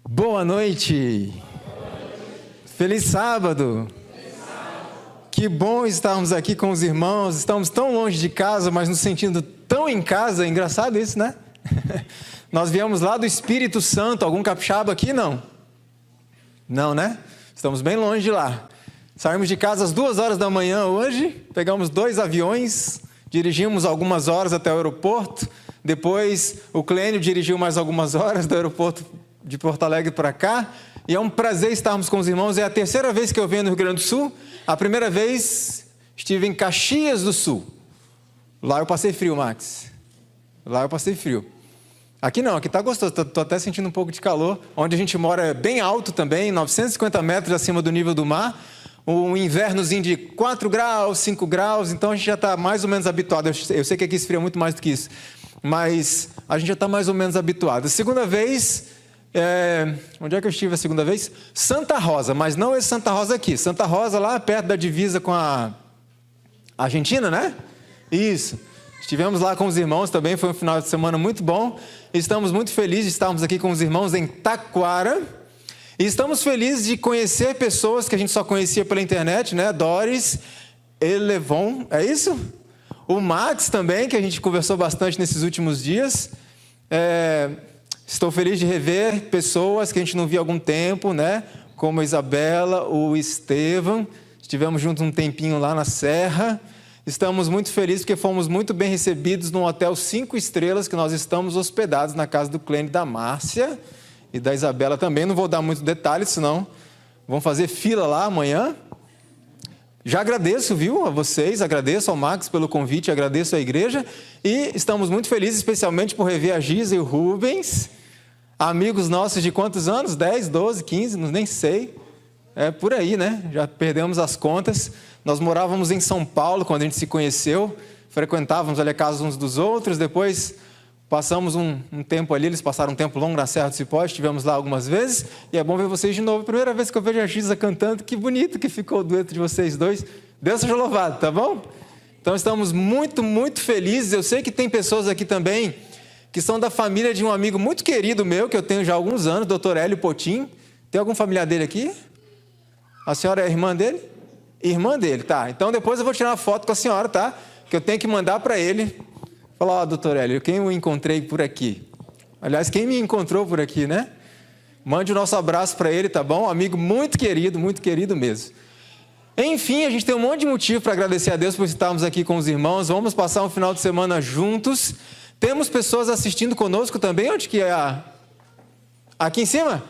Boa noite. Feliz sábado. Que bom estarmos aqui com os irmãos. Estamos tão longe de casa, mas nos sentindo tão em casa. Engraçado isso, né? Nós viemos lá do Espírito Santo. Algum capixaba aqui? Não. Não, né? Estamos bem longe de lá. Saímos de casa às 2 horas da manhã hoje. Pegamos 2 aviões. Dirigimos algumas horas até o aeroporto. Depois o Clênio dirigiu mais algumas horas do aeroporto de Porto Alegre para cá. E é um prazer estarmos com os irmãos. É a 3ª vez que eu venho no Rio Grande do Sul. A primeira vez estive em Caxias do Sul. Lá eu passei frio, Max. Lá eu passei frio. Aqui não, aqui está gostoso. Estou até sentindo um pouco de calor. Onde a gente mora é bem alto também, 950 metros acima do nível do mar. Um invernozinho de 4 graus, 5 graus. Então a gente já está mais ou menos habituado. Eu sei que aqui esfria muito mais do que isso. Mas a gente já está mais ou menos habituado. A segunda vez... onde é que eu estive a segunda vez? Santa Rosa, mas não esse Santa Rosa aqui. Santa Rosa lá perto da divisa com a Argentina, né? Isso. Estivemos lá com os irmãos também, foi um final de semana muito bom. Estamos muito felizes de estarmos aqui com os irmãos em Taquara. E estamos felizes de conhecer pessoas que a gente só conhecia pela internet, né? Doris, Elevon, é isso? O Max também, que a gente conversou bastante nesses últimos dias. Estou feliz de rever pessoas que a gente não via há algum tempo, né? Como a Isabela, o Estevam. Estivemos juntos um tempinho lá na Serra. Estamos muito felizes porque fomos muito bem recebidos num hotel 5 estrelas que nós estamos hospedados na casa do Clênio e da Márcia e da Isabela também. Não vou dar muitos detalhes, senão vão fazer fila lá amanhã. Já agradeço, viu, a vocês, agradeço ao Max pelo convite, agradeço à igreja. E estamos muito felizes, especialmente por rever a Giza e o Rubens. Amigos nossos de quantos anos? 10, 12, 15, nem sei. É por aí, né? Já perdemos as contas. Nós morávamos em São Paulo quando a gente se conheceu. Frequentávamos ali a casa uns dos outros. Depois passamos um tempo ali. Eles passaram um tempo longo na Serra do Cipó. Estivemos lá algumas vezes. E é bom ver vocês de novo. Primeira vez que eu vejo a Giza cantando. Que bonito que ficou o dueto de vocês dois. Deus seja louvado, tá bom? Então estamos muito, muito felizes. Eu sei que tem pessoas aqui também que são da família de um amigo muito querido meu, que eu tenho já há alguns anos, Dr. Hélio Potim. Tem algum familiar dele aqui? A senhora é a irmã dele? Irmã dele, tá. Então depois eu vou tirar uma foto com a senhora, tá? Que eu tenho que mandar para ele. Falar, Dr. Hélio, quem eu encontrei por aqui? Aliás, quem me encontrou por aqui, né? Mande o nosso abraço para ele, tá bom? Amigo muito querido mesmo. Enfim, a gente tem um monte de motivo para agradecer a Deus por estarmos aqui com os irmãos. Vamos passar um final de semana juntos. Temos pessoas assistindo conosco também. Onde que é? Aqui em cima?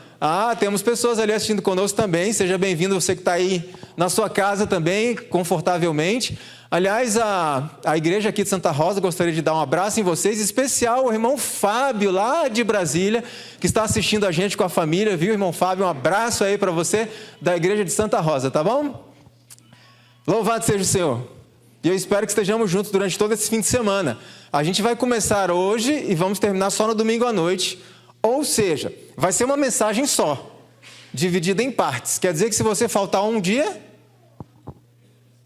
Temos pessoas ali assistindo conosco também. Seja bem-vindo você que está aí na sua casa também, confortavelmente. Aliás, a igreja aqui de Santa Rosa, gostaria de dar um abraço em vocês, especial o irmão Fábio, lá de Brasília, que está assistindo a gente com a família, viu, irmão Fábio? Um abraço aí para você, da igreja de Santa Rosa, tá bom? Louvado seja o Senhor. E eu espero que estejamos juntos durante todo esse fim de semana. A gente vai começar hoje e vamos terminar só no domingo à noite. Ou seja, vai ser uma mensagem só, dividida em partes. Quer dizer que se você faltar um dia,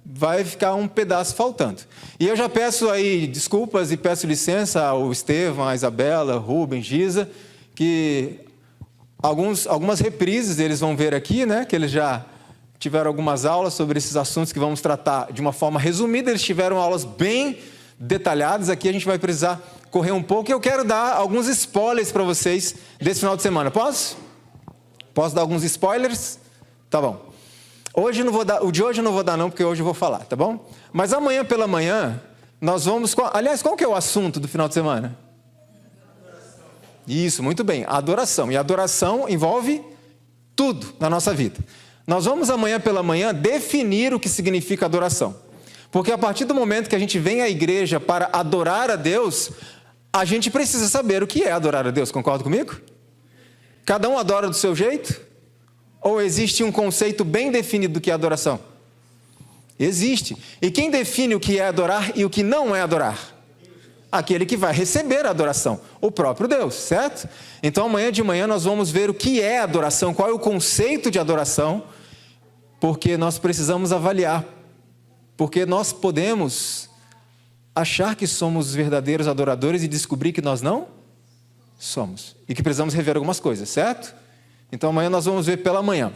vai ficar um pedaço faltando. E eu já peço aí desculpas e peço licença ao Estevam, à Isabela, Rubens, Giza, que algumas reprises eles vão ver aqui, né? Que eles já tiveram algumas aulas sobre esses assuntos que vamos tratar de uma forma resumida. Eles tiveram aulas bem detalhadas. Aqui a gente vai precisar correr um pouco. E eu quero dar alguns spoilers para vocês desse final de semana. Posso? Posso dar alguns spoilers? Tá bom. Hoje eu não vou dar, o de hoje eu não vou dar não, porque hoje eu vou falar, tá bom? Mas amanhã pela manhã, nós vamos... Aliás, qual que é o assunto do final de semana? Adoração. Isso, muito bem, adoração. E adoração envolve tudo na nossa vida. Nós vamos amanhã pela manhã definir o que significa adoração. Porque a partir do momento que a gente vem à igreja para adorar a Deus, a gente precisa saber o que é adorar a Deus, concorda comigo? Cada um adora do seu jeito? Ou existe um conceito bem definido do que é adoração? Existe. E quem define o que é adorar e o que não é adorar? Aquele que vai receber a adoração, o próprio Deus, certo? Então amanhã de manhã nós vamos ver o que é adoração, qual é o conceito de adoração, porque nós precisamos avaliar, porque nós podemos achar que somos verdadeiros adoradores e descobrir que nós não somos. E que precisamos rever algumas coisas, certo? Então amanhã nós vamos ver pela manhã.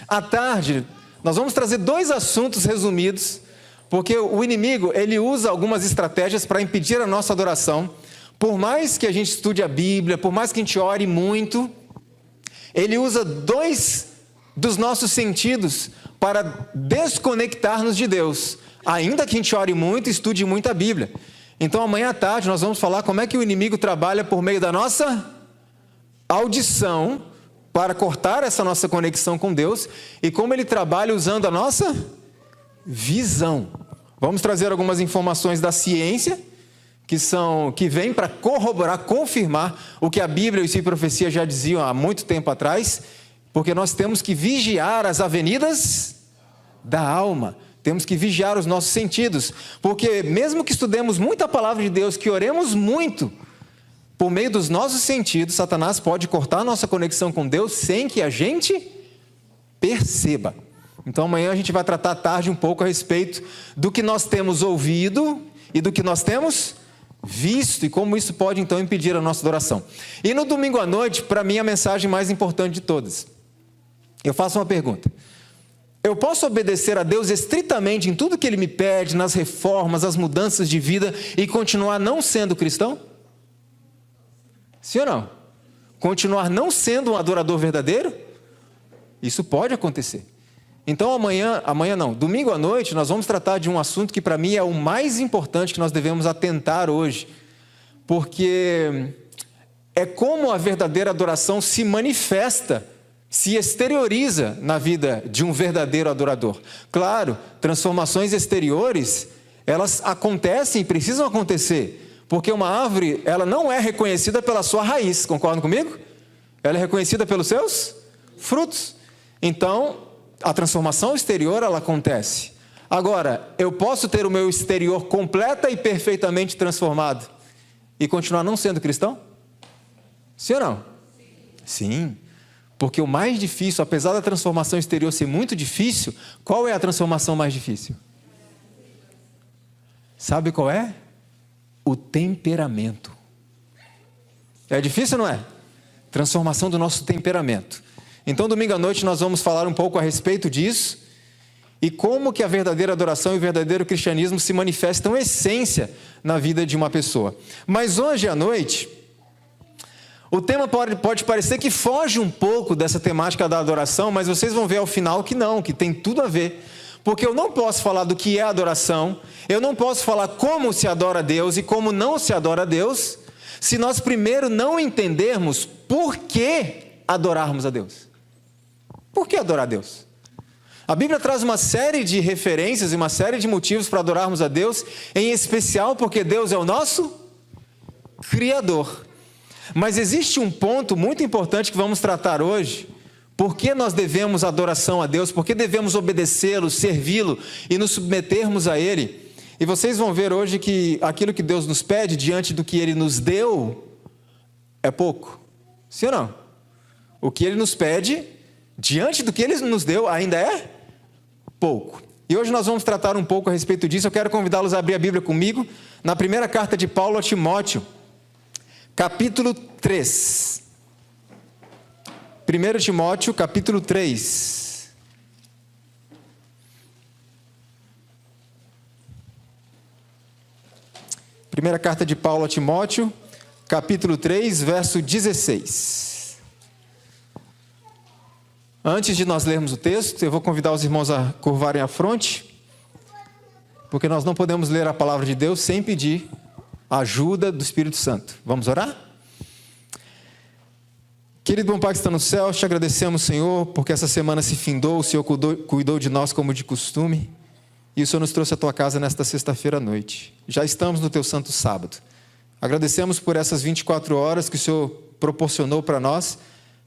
À tarde, nós vamos trazer 2 assuntos resumidos, porque o inimigo, ele usa algumas estratégias para impedir a nossa adoração. Por mais que a gente estude a Bíblia, por mais que a gente ore muito, ele usa 2 dos nossos sentidos para desconectar-nos de Deus, ainda que a gente ore muito e estude muito a Bíblia. Então amanhã à tarde nós vamos falar como é que o inimigo trabalha por meio da nossa audição, para cortar essa nossa conexão com Deus, e como ele trabalha usando a nossa visão. Vamos trazer algumas informações da ciência, que vem para corroborar, confirmar o que a Bíblia e o Espírito de Profecia já diziam há muito tempo atrás, porque nós temos que vigiar as avenidas da alma, temos que vigiar os nossos sentidos, porque mesmo que estudemos muito a palavra de Deus, que oremos muito, por meio dos nossos sentidos, Satanás pode cortar a nossa conexão com Deus sem que a gente perceba. Então amanhã a gente vai tratar à tarde um pouco a respeito do que nós temos ouvido e do que nós temos visto e como isso pode então impedir a nossa adoração. E no domingo à noite, para mim, a mensagem mais importante de todas. Eu faço uma pergunta. Eu posso obedecer a Deus estritamente em tudo que Ele me pede, nas reformas, as mudanças de vida e continuar não sendo cristão? Sim ou não? Continuar não sendo um adorador verdadeiro? Isso pode acontecer. Então domingo à noite, nós vamos tratar de um assunto que para mim é o mais importante que nós devemos atentar hoje. Porque é como a verdadeira adoração se manifesta, se exterioriza na vida de um verdadeiro adorador. Claro, transformações exteriores, elas acontecem e precisam acontecer. Porque uma árvore, ela não é reconhecida pela sua raiz, concordam comigo? Ela é reconhecida pelos seus frutos. Então, a transformação exterior, ela acontece. Agora, eu posso ter o meu exterior completa e perfeitamente transformado e continuar não sendo cristão? Sim ou não? Sim. Porque o mais difícil, apesar da transformação exterior ser muito difícil, qual é a transformação mais difícil? Sabe qual é? O temperamento. É difícil, não é? Transformação do nosso temperamento. Então, domingo à noite, nós vamos falar um pouco a respeito disso e como que a verdadeira adoração e o verdadeiro cristianismo se manifestam em essência na vida de uma pessoa. Mas hoje à noite, o tema pode parecer que foge um pouco dessa temática da adoração, mas vocês vão ver ao final que não, que tem tudo a ver. Porque eu não posso falar do que é adoração, eu não posso falar como se adora a Deus e como não se adora a Deus, se nós primeiro não entendermos por que adorarmos a Deus. Por que adorar a Deus? A Bíblia traz uma série de referências e uma série de motivos para adorarmos a Deus, em especial porque Deus é o nosso Criador. Mas existe um ponto muito importante que vamos tratar hoje. Por que nós devemos adoração a Deus? Por que devemos obedecê-lo, servi-lo e nos submetermos a Ele? E vocês vão ver hoje que aquilo que Deus nos pede diante do que Ele nos deu é pouco. Sim ou não? O que Ele nos pede diante do que Ele nos deu ainda é pouco. E hoje nós vamos tratar um pouco a respeito disso. Eu quero convidá-los a abrir a Bíblia comigo na primeira carta de Paulo a Timóteo, capítulo 3. 1 Timóteo, capítulo 3. Primeira carta de Paulo a Timóteo, capítulo 3, verso 16. Antes de nós lermos o texto, eu vou convidar os irmãos a curvarem a fronte, porque nós não podemos ler a palavra de Deus sem pedir a ajuda do Espírito Santo. Vamos orar? Querido bom Pai que está no céu, te agradecemos, Senhor, porque essa semana se findou, o Senhor cuidou de nós como de costume, e o Senhor nos trouxe à tua casa nesta sexta-feira à noite. Já estamos no teu santo sábado. Agradecemos por essas 24 horas que o Senhor proporcionou para nós,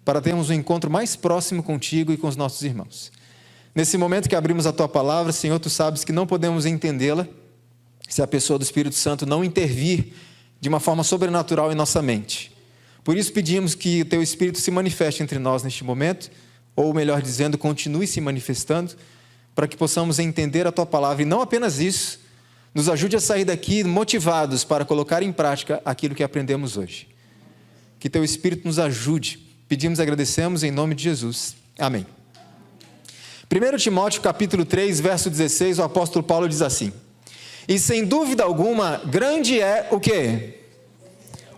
para termos um encontro mais próximo contigo e com os nossos irmãos. Nesse momento que abrimos a tua palavra, Senhor, tu sabes que não podemos entendê-la se a pessoa do Espírito Santo não intervir de uma forma sobrenatural em nossa mente. Por isso pedimos que o teu Espírito se manifeste entre nós neste momento, ou melhor dizendo, continue se manifestando, para que possamos entender a tua palavra, e não apenas isso, nos ajude a sair daqui motivados para colocar em prática aquilo que aprendemos hoje. que Teu Espírito nos ajude. Pedimos e agradecemos em nome de Jesus. Amém. 1 Timóteo capítulo 3, verso 16, o apóstolo Paulo diz assim: e sem dúvida alguma, grande é o quê?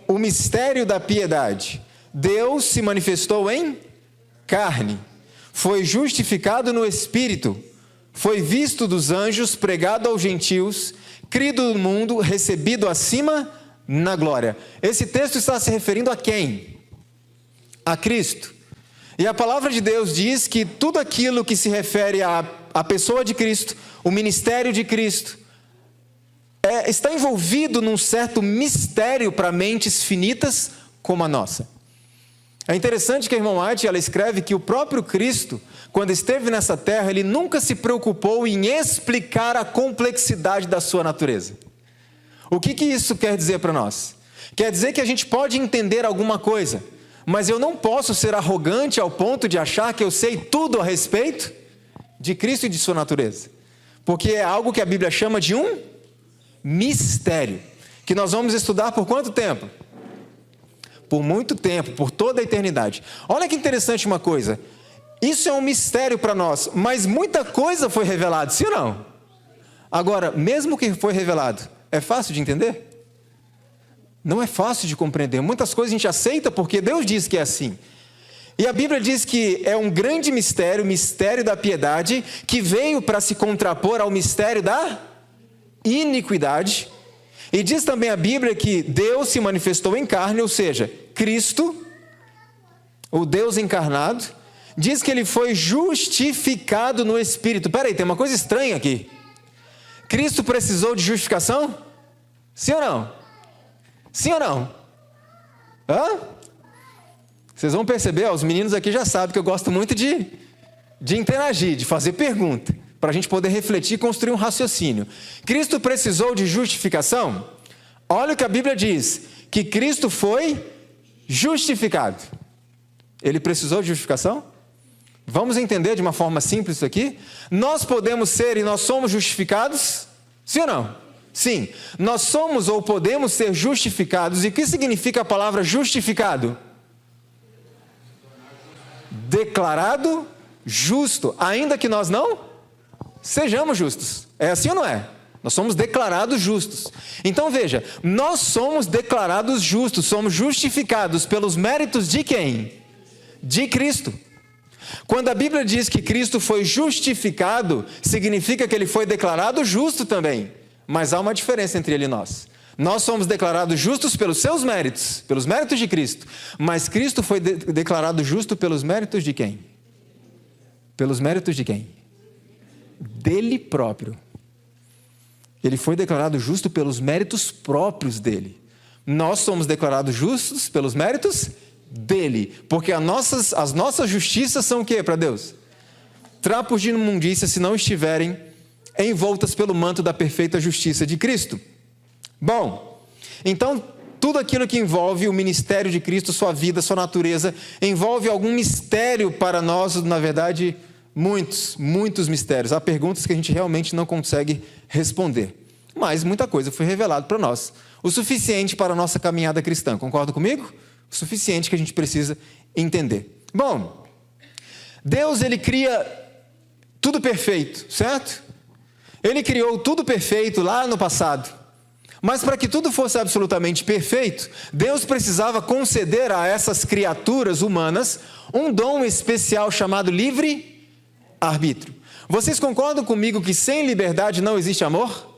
O mistério da piedade. Deus se manifestou em carne, foi justificado no Espírito, foi visto dos anjos, pregado aos gentios, crido no mundo, recebido acima na glória. Esse texto está se referindo a quem? A Cristo. E a palavra de Deus diz que tudo aquilo que se refere à pessoa de Cristo, o ministério de Cristo, está envolvido num certo mistério para mentes finitas como a nossa. É interessante que a irmã White, ela escreve que o próprio Cristo, quando esteve nessa terra, ele nunca se preocupou em explicar a complexidade da sua natureza. O que isso quer dizer para nós? Quer dizer que a gente pode entender alguma coisa, mas eu não posso ser arrogante ao ponto de achar que eu sei tudo a respeito de Cristo e de sua natureza. Porque é algo que a Bíblia chama de um mistério, que nós vamos estudar por quanto tempo? Por muito tempo, por toda a eternidade. Olha que interessante uma coisa, isso é um mistério para nós, mas muita coisa foi revelada, sim ou não? Agora, mesmo que foi revelado, é fácil de entender? Não é fácil de compreender, muitas coisas a gente aceita porque Deus diz que é assim. E a Bíblia diz que é um grande mistério, o mistério da piedade, que veio para se contrapor ao mistério da iniquidade. E diz também a Bíblia que Deus se manifestou em carne, ou seja, Cristo, o Deus encarnado, diz que ele foi justificado no Espírito. Peraí, tem uma coisa estranha aqui. Cristo precisou de justificação? Sim ou não? Sim ou não? Hã? Vocês vão perceber, os meninos aqui já sabem que eu gosto muito de interagir, de fazer pergunta, para a gente poder refletir e construir um raciocínio. Cristo precisou de justificação? Olha o que a Bíblia diz, que Cristo foi justificado. Ele precisou de justificação? Vamos entender de uma forma simples isso aqui? Nós podemos ser e nós somos justificados? Sim ou não? Sim. Nós somos ou podemos ser justificados. E o que significa a palavra justificado? Declarado justo, ainda que nós não sejamos justos. É assim ou não é? Nós somos declarados justos. Então veja, nós somos declarados justos, somos justificados pelos méritos de quem? De Cristo. Quando a Bíblia diz que Cristo foi justificado, significa que ele foi declarado justo também. Mas há uma diferença entre ele e nós. Nós somos declarados justos pelos seus méritos, pelos méritos de Cristo. Mas Cristo foi declarado justo pelos méritos de quem? Pelos méritos de quem? Dele próprio. Ele foi declarado justo pelos méritos próprios dele. Nós somos declarados justos pelos méritos dele. Porque as nossas justiças são o que para Deus? Trapos de imundícia se não estiverem envoltas pelo manto da perfeita justiça de Cristo. Bom, então tudo aquilo que envolve o ministério de Cristo, sua vida, sua natureza, envolve algum mistério para nós, na verdade, muitos mistérios. Há perguntas que a gente realmente não consegue responder. Mas muita coisa foi revelada para nós. O suficiente para a nossa caminhada cristã. Concorda comigo? O suficiente que a gente precisa entender. Bom, Deus, ele cria tudo perfeito, certo? Ele criou tudo perfeito lá no passado. Mas para que tudo fosse absolutamente perfeito, Deus precisava conceder a essas criaturas humanas um dom especial chamado livre-arbítrio. Vocês concordam comigo que sem liberdade não existe amor?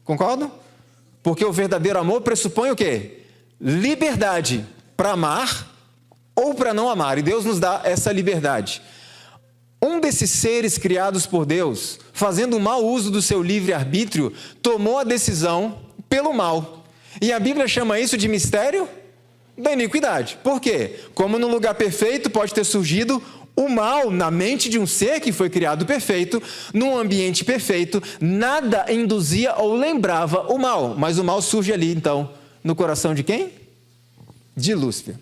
Concordam? Porque o verdadeiro amor pressupõe o quê? Liberdade para amar ou para não amar. E Deus nos dá essa liberdade. Um desses seres criados por Deus, fazendo um mau uso do seu livre-arbítrio, tomou a decisão pelo mal. E a Bíblia chama isso de mistério da iniquidade. Por quê? Como no lugar perfeito pode ter surgido o mal na mente de um ser que foi criado perfeito, num ambiente perfeito, nada induzia ou lembrava o mal. Mas o mal surge ali, então, no coração de quem? De Lúcifer.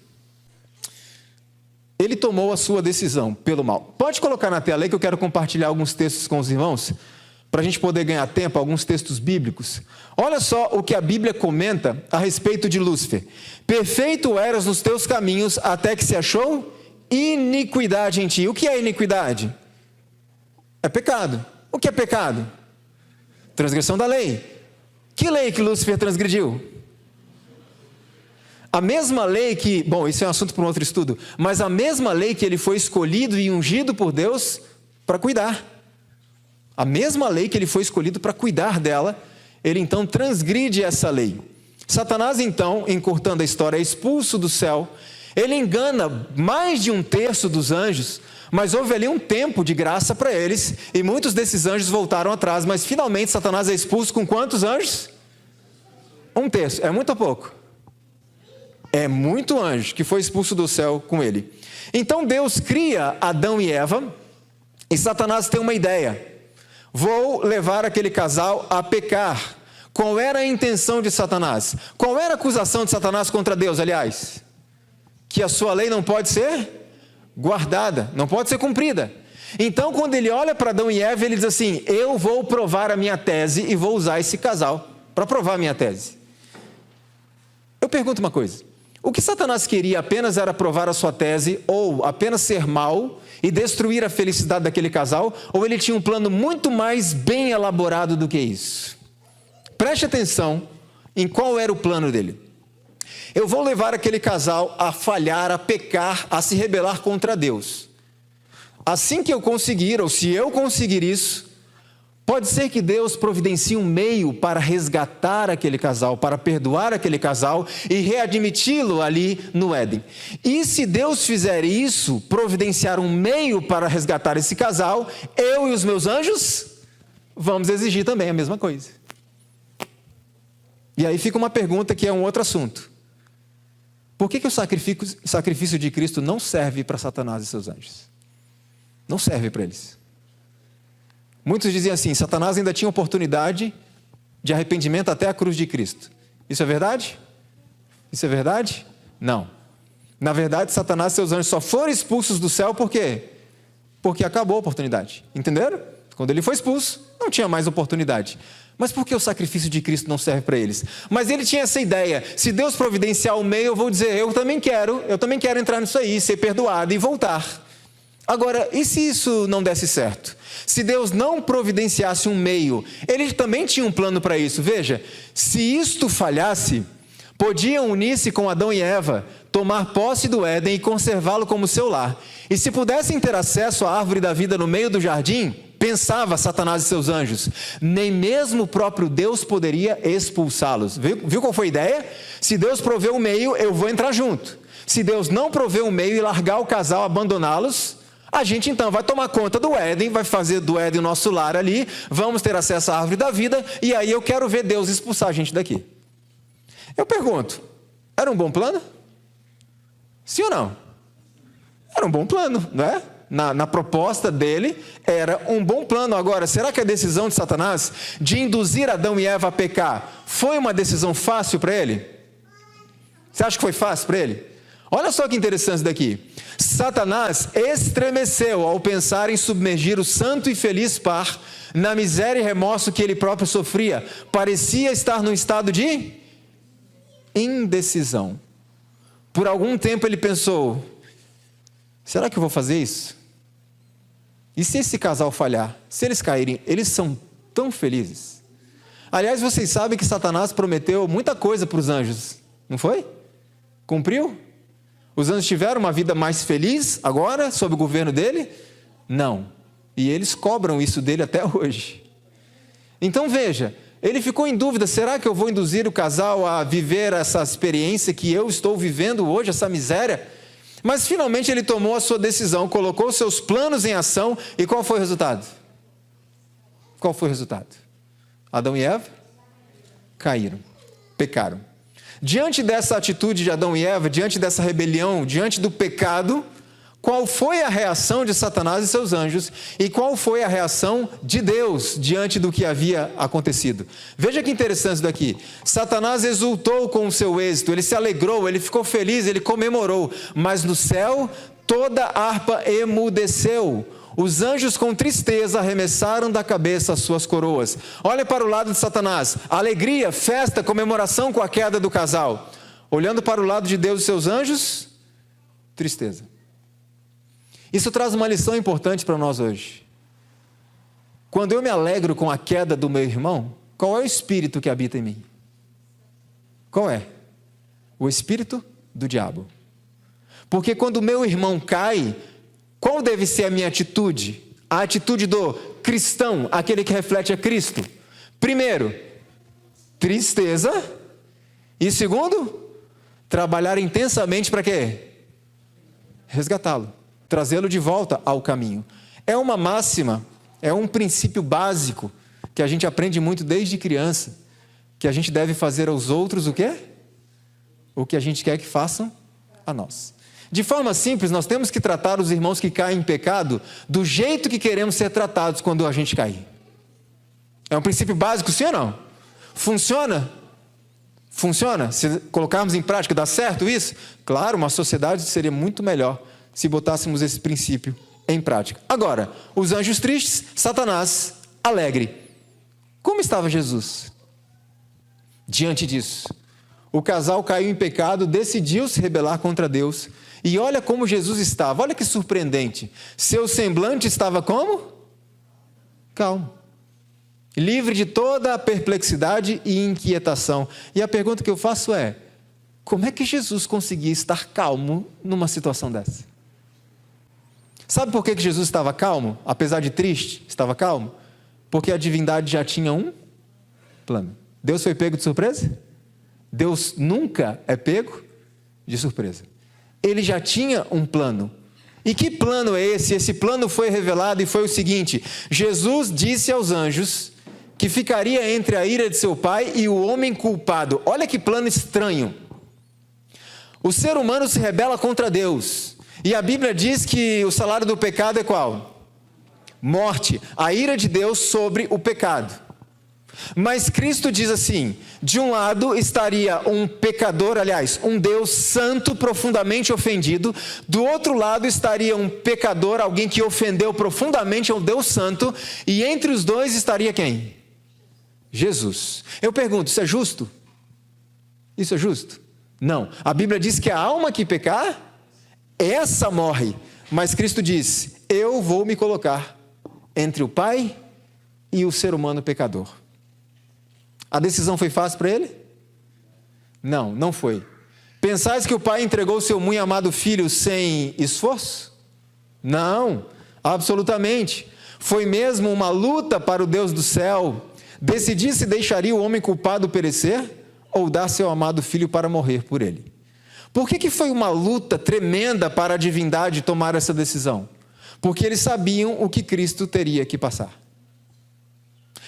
Ele tomou a sua decisão pelo mal. Pode colocar na tela aí que eu quero compartilhar alguns textos com os irmãos, para a gente poder ganhar tempo, alguns textos bíblicos. Olha só o que a Bíblia comenta a respeito de Lúcifer. Perfeito eras nos teus caminhos, até que se achou iniquidade em ti. O que é iniquidade? É pecado. O que é pecado? Transgressão da lei. Que lei que Lúcifer transgrediu? A mesma lei que, bom, isso é um assunto para um outro estudo, mas a mesma lei que ele foi escolhido e ungido por Deus para cuidar. A mesma lei que ele foi escolhido para cuidar dela, ele então transgride essa lei. Satanás então, encurtando a história, é expulso do céu. Ele engana mais de 1/3 dos anjos, mas houve ali um tempo de graça para eles, e muitos desses anjos voltaram atrás, mas finalmente Satanás é expulso com quantos anjos? 1/3, é muito ou pouco? É muito anjo que foi expulso do céu com ele. Então Deus cria Adão e Eva, e Satanás tem uma ideia: vou levar aquele casal a pecar. Qual era a intenção de Satanás? Qual era a acusação de Satanás contra Deus, aliás? Que a sua lei não pode ser guardada, não pode ser cumprida. Então, quando ele olha para Adão e Eva, ele diz assim: eu vou provar a minha tese e vou usar esse casal para provar a minha tese. Eu pergunto uma coisa: o que Satanás queria apenas era provar a sua tese, ou apenas ser mau e destruir a felicidade daquele casal, ou ele tinha um plano muito mais bem elaborado do que isso? Preste atenção em qual era o plano dele. Eu vou levar aquele casal a falhar, a pecar, a se rebelar contra Deus. Assim que eu conseguir, ou se eu conseguir isso, pode ser que Deus providencie um meio para resgatar aquele casal, para perdoar aquele casal e readmiti-lo ali no Éden. E se Deus fizer isso, providenciar um meio para resgatar esse casal, eu e os meus anjos vamos exigir também a mesma coisa. E aí fica uma pergunta que é um outro assunto. Por que o sacrifício de Cristo não serve para Satanás e seus anjos? Não serve para eles. Muitos dizem assim: Satanás ainda tinha oportunidade de arrependimento até a cruz de Cristo. Isso é verdade? Isso é verdade? Não. Na verdade, Satanás e seus anjos só foram expulsos do céu por quê? Porque acabou a oportunidade. Entenderam? Quando ele foi expulso, não tinha mais oportunidade. Mas por que o sacrifício de Cristo não serve para eles? Mas ele tinha essa ideia: se Deus providenciar o meio, eu vou dizer, eu também quero entrar nisso aí, ser perdoado e voltar. Agora, e se isso não desse certo? Se Deus não providenciasse um meio, ele também tinha um plano para isso. Veja, se isto falhasse, podiam unir-se com Adão e Eva, tomar posse do Éden e conservá-lo como seu lar. E se pudessem ter acesso à árvore da vida no meio do jardim, pensava Satanás e seus anjos, nem mesmo o próprio Deus poderia expulsá-los. Viu qual foi a ideia? Se Deus prover o meio, eu vou entrar junto. Se Deus não prover o meio e largar o casal, abandoná-los, a gente então vai tomar conta do Éden, vai fazer do Éden o nosso lar ali, vamos ter acesso à árvore da vida, e aí eu quero ver Deus expulsar a gente daqui. Eu pergunto, era um bom plano? Sim ou não? Era um bom plano, não é? Na proposta dele, era um bom plano. Agora, será que a decisão de Satanás de induzir Adão e Eva a pecar foi uma decisão fácil para ele? Você acha que foi fácil para ele? Olha só que interessante isso daqui. Satanás estremeceu ao pensar em submergir o santo e feliz par na miséria e remorso que ele próprio sofria. Parecia estar num estado de indecisão. Por algum tempo ele pensou: será que eu vou fazer isso? E se esse casal falhar? Se eles caírem, eles são tão felizes. Aliás, vocês sabem que Satanás prometeu muita coisa para os anjos, não foi? Cumpriu? Os anjos tiveram uma vida mais feliz agora, sob o governo dele? Não. E eles cobram isso dele até hoje. Então veja, ele ficou em dúvida: será que eu vou induzir o casal a viver essa experiência que eu estou vivendo hoje, essa miséria? Mas finalmente ele tomou a sua decisão, colocou seus planos em ação, e qual foi o resultado? Qual foi o resultado? Adão e Eva caíram, pecaram. Diante dessa atitude de Adão e Eva, diante dessa rebelião, diante do pecado, qual foi a reação de Satanás e seus anjos? E qual foi a reação de Deus diante do que havia acontecido? Veja que interessante isso daqui. Satanás exultou com o seu êxito, ele se alegrou, ele ficou feliz, ele comemorou. Mas no céu, toda a harpa emudeceu. Os anjos com tristeza arremessaram da cabeça as suas coroas. Olha para o lado de Satanás. Alegria, festa, comemoração com a queda do casal. Olhando para o lado de Deus e seus anjos, tristeza. Isso traz uma lição importante para nós hoje. Quando eu me alegro com a queda do meu irmão, qual é o espírito que habita em mim? Qual é? O espírito do diabo. Porque quando o meu irmão cai, qual deve ser a minha atitude? A atitude do cristão, aquele que reflete a Cristo. Primeiro, tristeza. E segundo, trabalhar intensamente para quê? Resgatá-lo. Trazê-lo de volta ao caminho. É uma máxima, é um princípio básico que a gente aprende muito desde criança, que a gente deve fazer aos outros o quê? O que a gente quer que façam a nós. De forma simples, nós temos que tratar os irmãos que caem em pecado do jeito que queremos ser tratados quando a gente cair. É um princípio básico, sim ou não? Funciona? Funciona? Se colocarmos em prática, dá certo isso? Claro, uma sociedade seria muito melhor se botássemos esse princípio em prática. Agora, os anjos tristes, Satanás alegre. Como estava Jesus diante disso? O casal caiu em pecado, decidiu se rebelar contra Deus. E olha como Jesus estava. Olha que surpreendente. Seu semblante estava como? Calmo. Livre de toda a perplexidade e inquietação. E a pergunta que eu faço é: como é que Jesus conseguia estar calmo numa situação dessa? Sabe por que Jesus estava calmo? Apesar de triste, estava calmo? Porque a divindade já tinha um plano. Deus foi pego de surpresa? Deus nunca é pego de surpresa. Ele já tinha um plano. E que plano é esse? Esse plano foi revelado e foi o seguinte: Jesus disse aos anjos que ficaria entre a ira de seu pai e o homem culpado. Olha que plano estranho. O ser humano se rebela contra Deus. E a Bíblia diz que o salário do pecado é qual? Morte. A ira de Deus sobre o pecado. Mas Cristo diz assim: de um lado estaria um pecador, aliás, um Deus santo profundamente ofendido. Do outro lado estaria um pecador, alguém que ofendeu profundamente ao Deus santo. E entre os dois estaria quem? Jesus. Eu pergunto, isso é justo? Isso é justo? Não. A Bíblia diz que a alma que pecar, essa morre. Mas Cristo diz: eu vou me colocar entre o Pai e o ser humano pecador. A decisão foi fácil para ele? Não, não foi. Pensais que o pai entregou seu muito amado filho sem esforço? Não, absolutamente. Foi mesmo uma luta para o Deus do céu decidir se deixaria o homem culpado perecer ou dar seu amado filho para morrer por ele. Por que foi uma luta tremenda para a divindade tomar essa decisão? Porque eles sabiam o que Cristo teria que passar.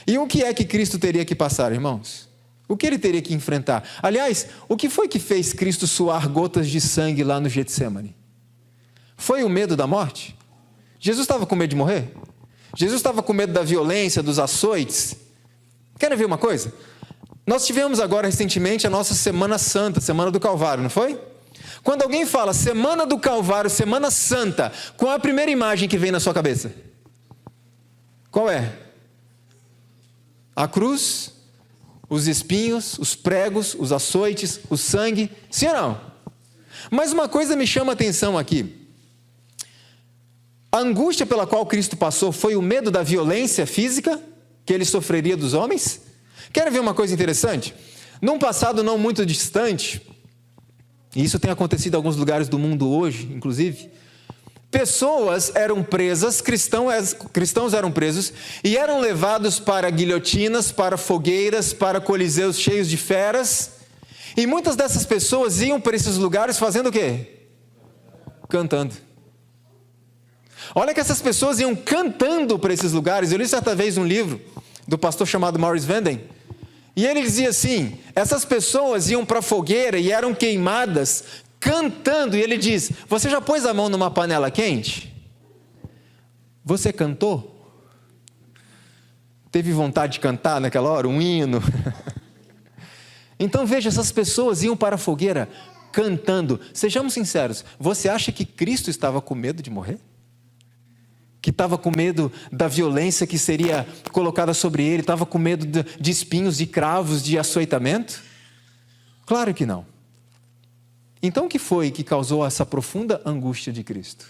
E o que é que Cristo teria que passar, irmãos? O que ele teria que enfrentar? Aliás, o que foi que fez Cristo suar gotas de sangue lá no Getsêmani? Foi o medo da morte? Jesus estava com medo de morrer? Jesus estava com medo da violência, dos açoites? Querem ver uma coisa? Nós tivemos agora recentemente a nossa Semana Santa, Semana do Calvário, não foi? Quando alguém fala Semana do Calvário, Semana Santa, qual é a primeira imagem que vem na sua cabeça? Qual é? A cruz, os espinhos, os pregos, os açoites, o sangue, sim ou não? Mas uma coisa me chama a atenção aqui. A angústia pela qual Cristo passou foi o medo da violência física que ele sofreria dos homens? Quer ver uma coisa interessante? Num passado não muito distante, e isso tem acontecido em alguns lugares do mundo hoje, inclusive, pessoas eram presas, cristãos eram presos e eram levados para guilhotinas, para fogueiras, para coliseus cheios de feras. E muitas dessas pessoas iam para esses lugares fazendo o quê? Cantando. Olha que essas pessoas iam cantando para esses lugares. Eu li certa vez um livro do pastor chamado Maurice Vanden. E ele dizia assim: essas pessoas iam para a fogueira e eram queimadas cantando, e ele diz: você já pôs a mão numa panela quente? Você cantou? Teve vontade de cantar naquela hora, um hino? Então veja, essas pessoas iam para a fogueira cantando. Sejamos sinceros, você acha que Cristo estava com medo de morrer? que estava com medo da violência que seria colocada sobre ele, estava com medo de espinhos, de cravos, de açoitamento? Claro que não. Então o que foi que causou essa profunda angústia de Cristo?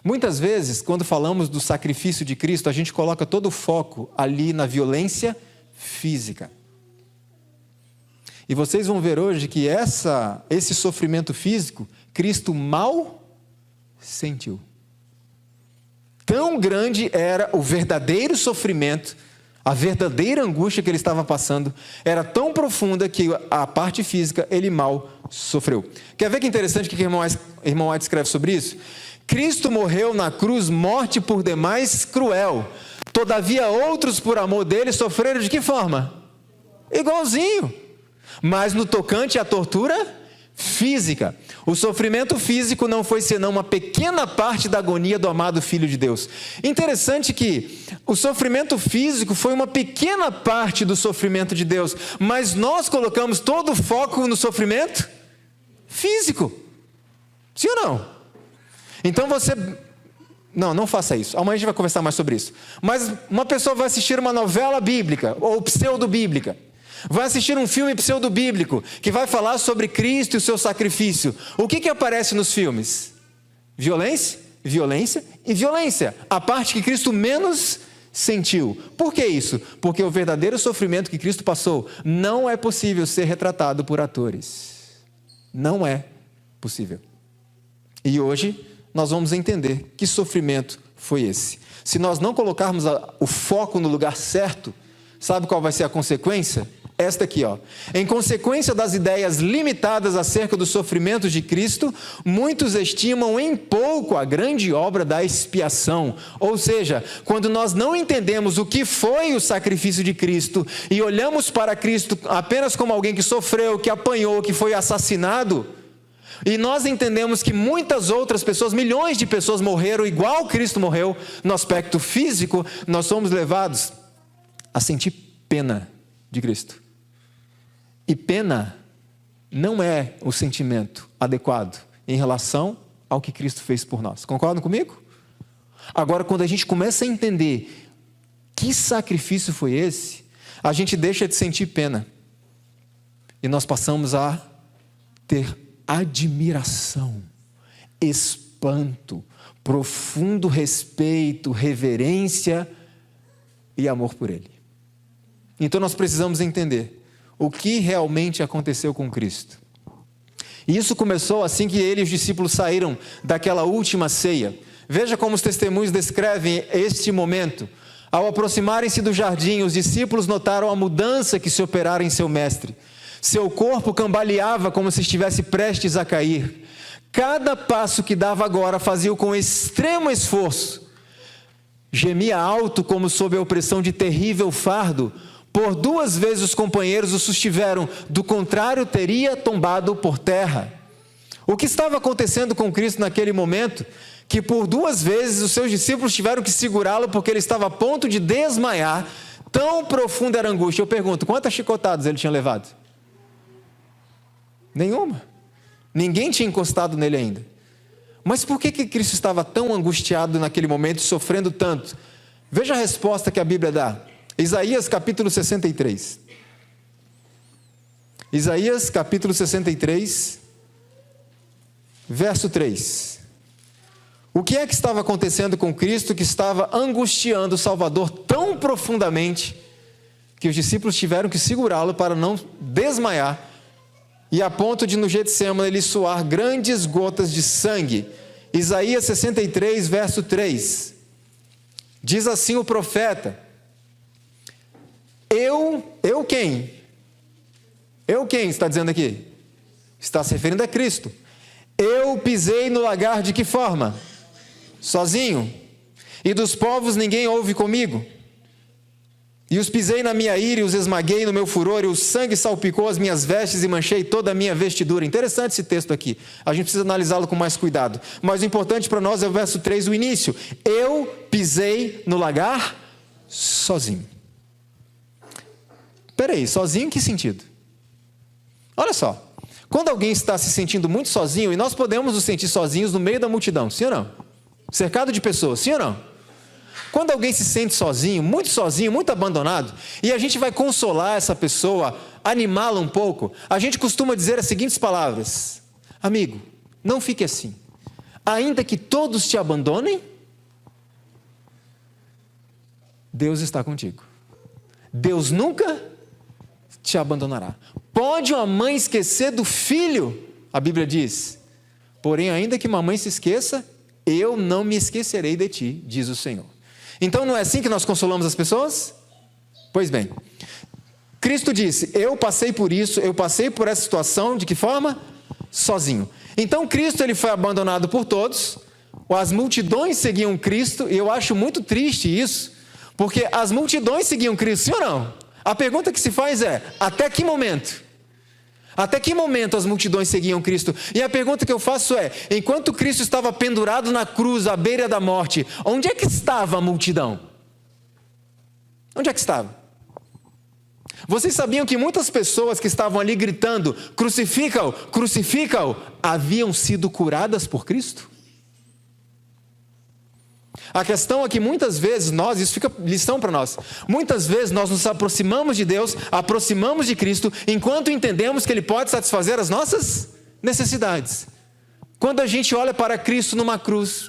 Muitas vezes, quando falamos do sacrifício de Cristo, a gente coloca todo o foco ali na violência física. E vocês vão ver hoje que esse sofrimento físico, Cristo mal sentiu. Tão grande era o verdadeiro sofrimento, a verdadeira angústia que ele estava passando, era tão profunda que a parte física ele mal sofreu. Quer ver que interessante o que o irmão White escreve sobre isso? Cristo morreu na cruz, morte por demais cruel. Todavia outros, por amor dele, sofreram de que forma? Igualzinho. Mas no tocante à tortura física. O sofrimento físico não foi senão uma pequena parte da agonia do amado Filho de Deus. Interessante que o sofrimento físico foi uma pequena parte do sofrimento de Deus, mas nós colocamos todo o foco no sofrimento físico. Sim ou não? Então você... Não faça isso. Amanhã a gente vai conversar mais sobre isso. Mas uma pessoa vai assistir uma novela bíblica ou pseudo-bíblica. Vai assistir um filme pseudo-bíblico que vai falar sobre Cristo e o seu sacrifício. O que aparece nos filmes? Violência, violência e violência. A parte que Cristo menos sentiu. Por que isso? Porque o verdadeiro sofrimento que Cristo passou não é possível ser retratado por atores. Não é possível. E hoje nós vamos entender que sofrimento foi esse. Se nós não colocarmos o foco no lugar certo, sabe qual vai ser a consequência? Esta aqui, ó. Em consequência das ideias limitadas acerca do sofrimento de Cristo, muitos estimam em pouco a grande obra da expiação. Ou seja, quando nós não entendemos o que foi o sacrifício de Cristo e olhamos para Cristo apenas como alguém que sofreu, que apanhou, que foi assassinado, e nós entendemos que muitas outras pessoas, milhões de pessoas morreram igual Cristo morreu no aspecto físico, nós somos levados a sentir pena de Cristo. E pena não é o sentimento adequado em relação ao que Cristo fez por nós. Concordam comigo? Agora, quando a gente começa a entender que sacrifício foi esse, a gente deixa de sentir pena. E nós passamos a ter admiração, espanto, profundo respeito, reverência e amor por Ele. Então nós precisamos entender o que realmente aconteceu com Cristo. E isso começou assim que ele e os discípulos saíram daquela última ceia. Veja como os testemunhos descrevem este momento. Ao aproximarem-se do jardim, os discípulos notaram a mudança que se operara em seu mestre. Seu corpo cambaleava como se estivesse prestes a cair. Cada passo que dava agora fazia-o com extremo esforço. Gemia alto como sob a opressão de terrível fardo. Por 2 vezes os companheiros o sustiveram, do contrário teria tombado por terra. O que estava acontecendo com Cristo naquele momento? Que por 2 vezes os seus discípulos tiveram que segurá-lo porque ele estava a ponto de desmaiar, tão profunda era a angústia. Eu pergunto, quantas chicotadas ele tinha levado? Nenhuma. Ninguém tinha encostado nele ainda. Mas por que Cristo estava tão angustiado naquele momento, sofrendo tanto? Veja a resposta que a Bíblia dá. Isaías capítulo 63. Isaías capítulo 63, verso 3. O que é que estava acontecendo com Cristo que estava angustiando o Salvador tão profundamente que os discípulos tiveram que segurá-lo para não desmaiar e a ponto de no Getsêmani ele suar grandes gotas de sangue? Isaías 63, verso 3. Diz assim o profeta: Eu quem? Eu quem está dizendo aqui? Está se referindo a Cristo. Eu pisei no lagar de que forma? Sozinho. E dos povos ninguém ouve comigo. E os pisei na minha ira e os esmaguei no meu furor, e o sangue salpicou as minhas vestes e manchei toda a minha vestidura. Interessante esse texto aqui. A gente precisa analisá-lo com mais cuidado. Mas o importante para nós é o verso 3, o início. Eu pisei no lagar sozinho. Peraí, sozinho em que sentido? Olha só, quando alguém está se sentindo muito sozinho, e nós podemos nos sentir sozinhos no meio da multidão, sim ou não? cercado de pessoas, sim ou não? Quando alguém se sente sozinho, muito abandonado, e a gente vai consolar essa pessoa, animá-la um pouco, a gente costuma dizer as seguintes palavras: amigo, não fique assim. Ainda que todos te abandonem, Deus está contigo. Deus nunca te abandonará. Pode uma mãe esquecer do filho? A Bíblia diz: porém, ainda que uma mãe se esqueça, eu não me esquecerei de ti, diz o Senhor. Então não é assim que nós consolamos as pessoas? Pois bem, Cristo disse: eu passei por isso, eu passei por essa situação, de que forma? Sozinho. Então Cristo ele foi abandonado por todos, as multidões seguiam Cristo, e eu acho muito triste isso, porque as multidões seguiam Cristo, sim ou não? A pergunta que se faz é: até que momento? Até que momento as multidões seguiam Cristo? E a pergunta que eu faço é: enquanto Cristo estava pendurado na cruz, à beira da morte, onde é que estava a multidão? Onde é que estava? Vocês sabiam que muitas pessoas que estavam ali gritando: crucifica-o, crucifica-o, haviam sido curadas por Cristo? A questão é que muitas vezes nós, isso fica lição para nós, muitas vezes nós nos aproximamos de Deus, aproximamos de Cristo, enquanto entendemos que Ele pode satisfazer as nossas necessidades. Quando a gente olha para Cristo numa cruz,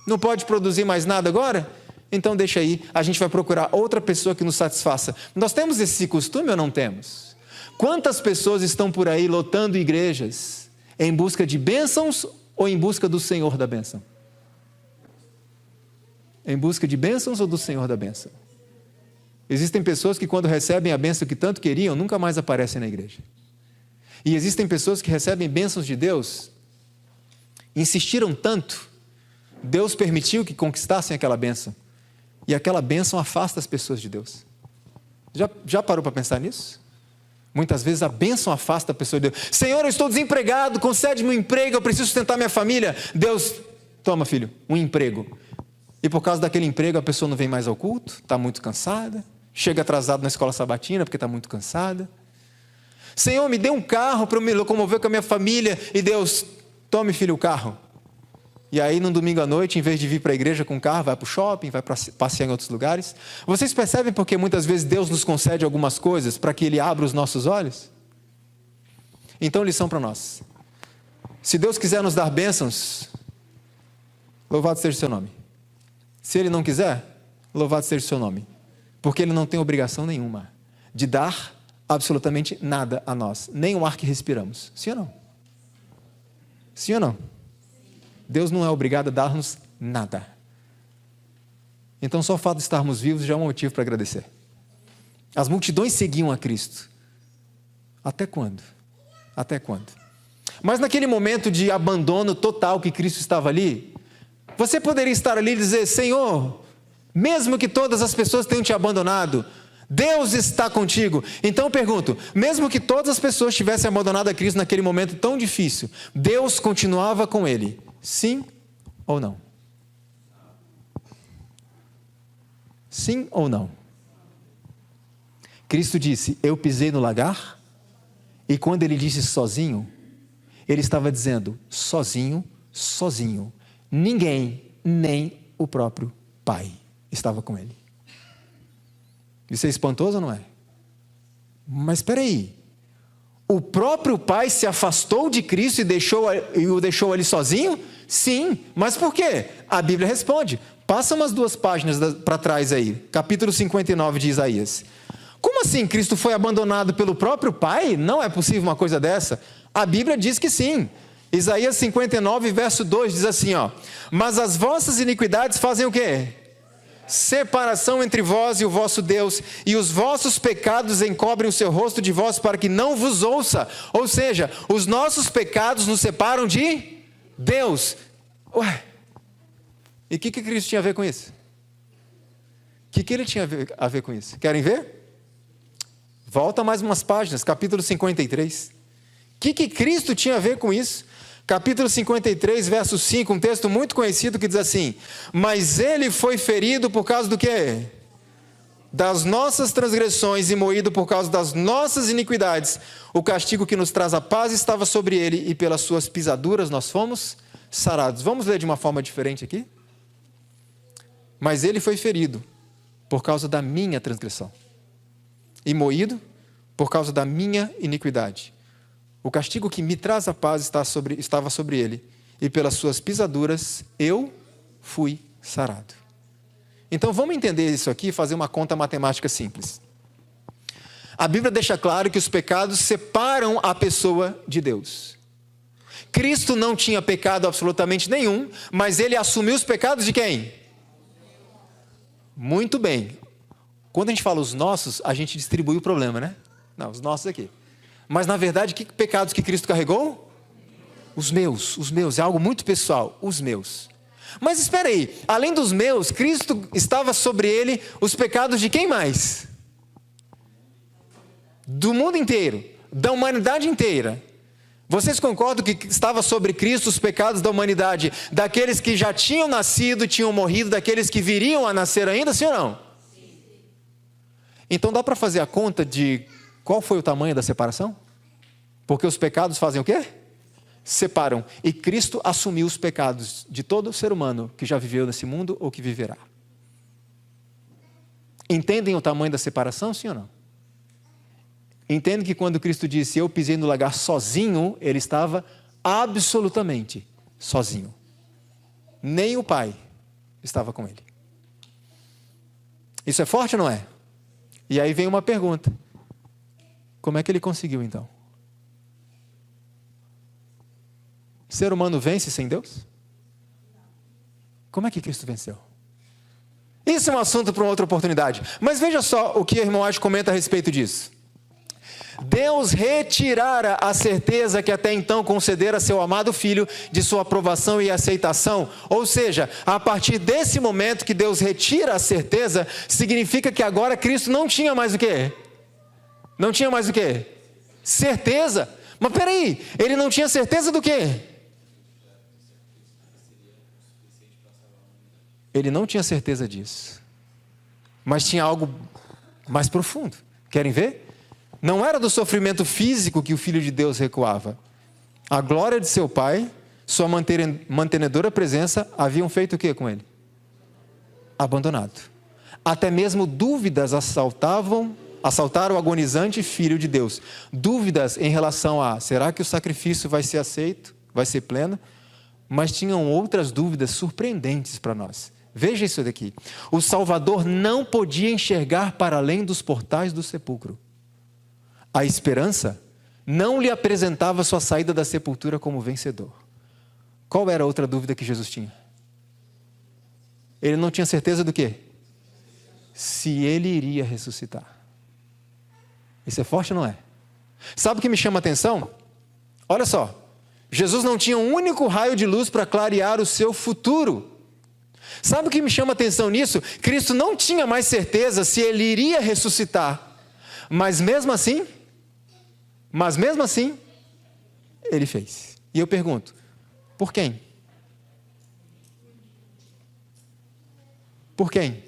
não pode produzir mais nada agora? Então deixa aí, a gente vai procurar outra pessoa que nos satisfaça. Nós temos esse costume ou não temos? Quantas pessoas estão por aí lotando igrejas em busca de bênçãos ou em busca do Senhor da bênção? Em busca de bênçãos ou do Senhor da bênção? Existem pessoas que quando recebem a bênção que tanto queriam, nunca mais aparecem na igreja. E existem pessoas que recebem bênçãos de Deus, insistiram tanto, Deus permitiu que conquistassem aquela bênção, e aquela bênção afasta as pessoas de Deus. Já parou para pensar nisso? Muitas vezes a bênção afasta a pessoa de Deus. Senhor, eu estou desempregado, concede-me um emprego, eu preciso sustentar minha família. Deus, toma filho, um emprego. E por causa daquele emprego a pessoa não vem mais ao culto, está muito cansada, chega atrasado na escola sabatina porque está muito cansada. Senhor, me dê um carro para eu me locomover com a minha família. E Deus, tome filho o carro. E aí no domingo à noite, em vez de vir para a igreja com o carro, vai para o shopping, vai passear em outros lugares. Vocês percebem porque muitas vezes Deus nos concede algumas coisas para que Ele abra os nossos olhos? Então lição para nós: se Deus quiser nos dar bênçãos, louvado seja o seu nome. Se Ele não quiser, louvado seja o seu nome, porque Ele não tem obrigação nenhuma de dar absolutamente nada a nós, nem o ar que respiramos. Sim ou não? Sim ou não? Deus não é obrigado a dar-nos nada. Então só o fato de estarmos vivos já é um motivo para agradecer. As multidões seguiam a Cristo. Até quando? Até quando? Mas naquele momento de abandono total que Cristo estava ali, você poderia estar ali e dizer: Senhor, mesmo que todas as pessoas tenham te abandonado, Deus está contigo. Então eu pergunto, mesmo que todas as pessoas tivessem abandonado a Cristo naquele momento tão difícil, Deus continuava com ele, sim ou não? Sim ou não? Cristo disse: eu pisei no lagar. E quando ele disse sozinho, ele estava dizendo sozinho, sozinho. Ninguém, nem o próprio Pai estava com ele. Isso é espantoso ou não é? Mas espera aí, o próprio Pai se afastou de Cristo e o deixou ali sozinho? Sim, mas por quê? A Bíblia responde. Passa umas 2 páginas para trás aí, capítulo 59 de Isaías. Como assim Cristo foi abandonado pelo próprio Pai? Não é possível uma coisa dessa. A Bíblia diz que sim. Isaías 59, verso 2 diz assim, ó: mas as vossas iniquidades fazem o quê? Separação entre vós e o vosso Deus, e os vossos pecados encobrem o seu rosto de vós para que não vos ouça. Ou seja, os nossos pecados nos separam de Deus. Ué, e o que Cristo tinha a ver com isso? O que ele tinha a ver com isso? Querem ver? Volta mais umas páginas, capítulo 53. O que Cristo tinha a ver com isso? Capítulo 53, verso 5, um texto muito conhecido que diz assim: mas ele foi ferido por causa do quê? Das nossas transgressões e moído por causa das nossas iniquidades. O castigo que nos traz a paz estava sobre ele, e pelas suas pisaduras nós fomos sarados. Vamos ler de uma forma diferente aqui? mas ele foi ferido por causa da minha transgressão e moído por causa da minha iniquidade. O castigo que me traz a paz estava sobre ele, e pelas suas pisaduras eu fui sarado. Então vamos entender isso aqui e fazer uma conta matemática simples. A Bíblia deixa claro que os pecados separam a pessoa de Deus. Cristo não tinha pecado absolutamente nenhum, mas ele assumiu os pecados de quem? Muito bem. Quando a gente fala os nossos, a gente distribui o problema, né? Não, os nossos aqui. Mas na verdade, que pecados que Cristo carregou? Os meus, é algo muito pessoal, os meus. Mas espera aí, além dos meus, Cristo estava sobre ele os pecados de quem mais? Do mundo inteiro, da humanidade inteira. Vocês concordam que estava sobre Cristo os pecados da humanidade, daqueles que já tinham nascido, tinham morrido, daqueles que viriam a nascer ainda, sim ou não? Sim. Então dá para fazer a conta de qual foi o tamanho da separação? Porque os pecados fazem o quê? Separam. E Cristo assumiu os pecados de todo ser humano que já viveu nesse mundo ou que viverá. Entendem o tamanho da separação, sim ou não? Entende que quando Cristo disse, eu pisei no lagar sozinho, ele estava absolutamente sozinho. Nem o Pai estava com ele. Isso é forte ou não é? E aí vem uma pergunta. Como é que ele conseguiu então? Ser humano vence sem Deus? Como é que Cristo venceu? Isso é um assunto para uma outra oportunidade. Mas veja só o que o irmão Acho comenta a respeito disso. Deus retirara a certeza que até então concedera a seu amado filho de sua aprovação e aceitação. Ou seja, a partir desse momento que Deus retira a certeza, significa que agora Cristo não tinha mais o quê? Não tinha mais o quê? Certeza. Mas peraí, ele não tinha certeza do quê? Ele não tinha certeza disso. Mas tinha algo mais profundo. Querem ver? Não era do sofrimento físico que o Filho de Deus recuava. A glória de seu Pai, sua mantenedora presença, haviam feito o que com ele? Abandonado. Até mesmo dúvidas assaltaram o agonizante Filho de Deus. Dúvidas em relação a, será que o sacrifício vai ser aceito? Vai ser pleno? Mas tinham outras dúvidas surpreendentes para nós. Veja isso daqui. O Salvador não podia enxergar para além dos portais do sepulcro. A esperança não lhe apresentava sua saída da sepultura como vencedor. Qual era a outra dúvida que Jesus tinha? Ele não tinha certeza do quê? Se ele iria ressuscitar. Isso é forte ou não é? Sabe o que me chama a atenção? Olha só. Jesus não tinha um único raio de luz para clarear o seu futuro. Sabe o que me chama a atenção nisso? Cristo não tinha mais certeza se ele iria ressuscitar. Mas mesmo assim, ele fez. E eu pergunto, por quem? Por quem?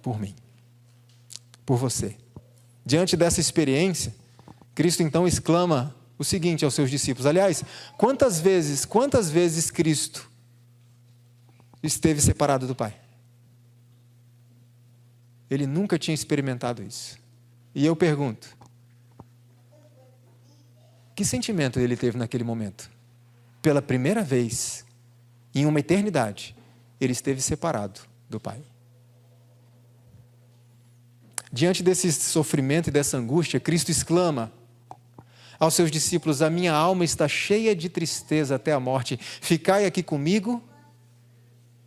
Por mim. Por você. Diante dessa experiência, Cristo então exclama o seguinte aos seus discípulos. Aliás, quantas vezes Cristo esteve separado do Pai? Ele nunca tinha experimentado isso. E eu pergunto, que sentimento ele teve naquele momento? Pela primeira vez, em uma eternidade, ele esteve separado do Pai. Diante desse sofrimento e dessa angústia, Cristo exclama aos seus discípulos, a minha alma está cheia de tristeza até a morte, ficai aqui comigo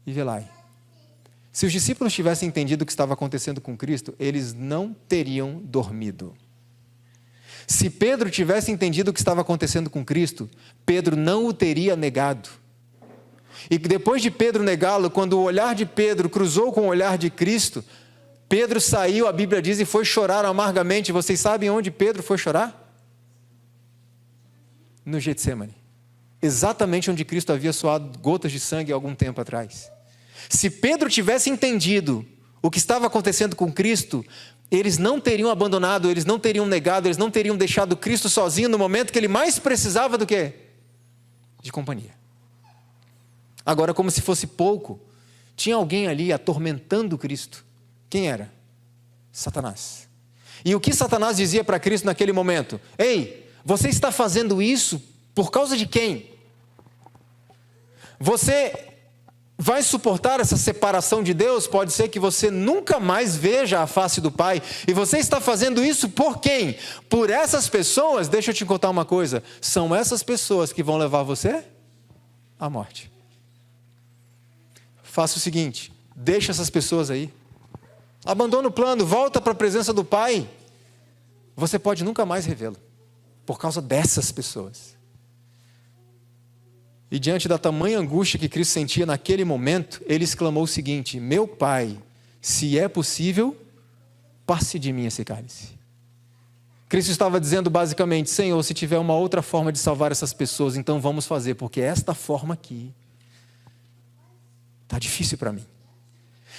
e velai. Se os discípulos tivessem entendido o que estava acontecendo com Cristo, eles não teriam dormido. Se Pedro tivesse entendido o que estava acontecendo com Cristo, Pedro não o teria negado. E depois de Pedro negá-lo, quando o olhar de Pedro cruzou com o olhar de Cristo, Pedro saiu, a Bíblia diz, e foi chorar amargamente. Vocês sabem onde Pedro foi chorar? No Getsêmani. Exatamente onde Cristo havia suado gotas de sangue há algum tempo atrás. Se Pedro tivesse entendido o que estava acontecendo com Cristo, eles não teriam abandonado, eles não teriam negado, eles não teriam deixado Cristo sozinho no momento que ele mais precisava do quê? De companhia. Agora, como se fosse pouco, tinha alguém ali atormentando Cristo. Quem era? Satanás. E o que Satanás dizia para Cristo naquele momento? Ei, você está fazendo isso por causa de quem? Você vai suportar essa separação de Deus? Pode ser que você nunca mais veja a face do Pai. E você está fazendo isso por quem? Por essas pessoas? Deixa eu te contar uma coisa. São essas pessoas que vão levar você à morte. Faça o seguinte, deixa essas pessoas aí. Abandona o plano, volta para a presença do Pai. Você pode nunca mais revê-lo, por causa dessas pessoas. E diante da tamanha angústia que Cristo sentia naquele momento, ele exclamou o seguinte: meu Pai, se é possível, passe de mim esse cálice. Cristo estava dizendo basicamente: Senhor, se tiver uma outra forma de salvar essas pessoas, então vamos fazer, porque esta forma aqui está difícil para mim.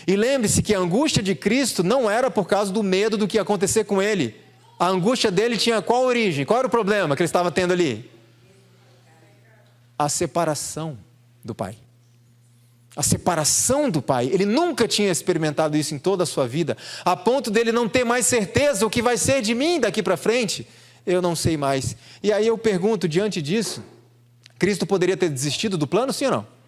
E lembre-se que a angústia de Cristo não era por causa do medo do que ia acontecer com ele. A angústia dele tinha qual origem? Qual era o problema que ele estava tendo ali? A separação do Pai. A separação do Pai. Ele nunca tinha experimentado isso em toda a sua vida, a ponto dele não ter mais certeza o que vai ser de mim daqui para frente. Eu não sei mais. E aí eu pergunto, diante disso, Cristo poderia ter desistido do plano, sim ou não?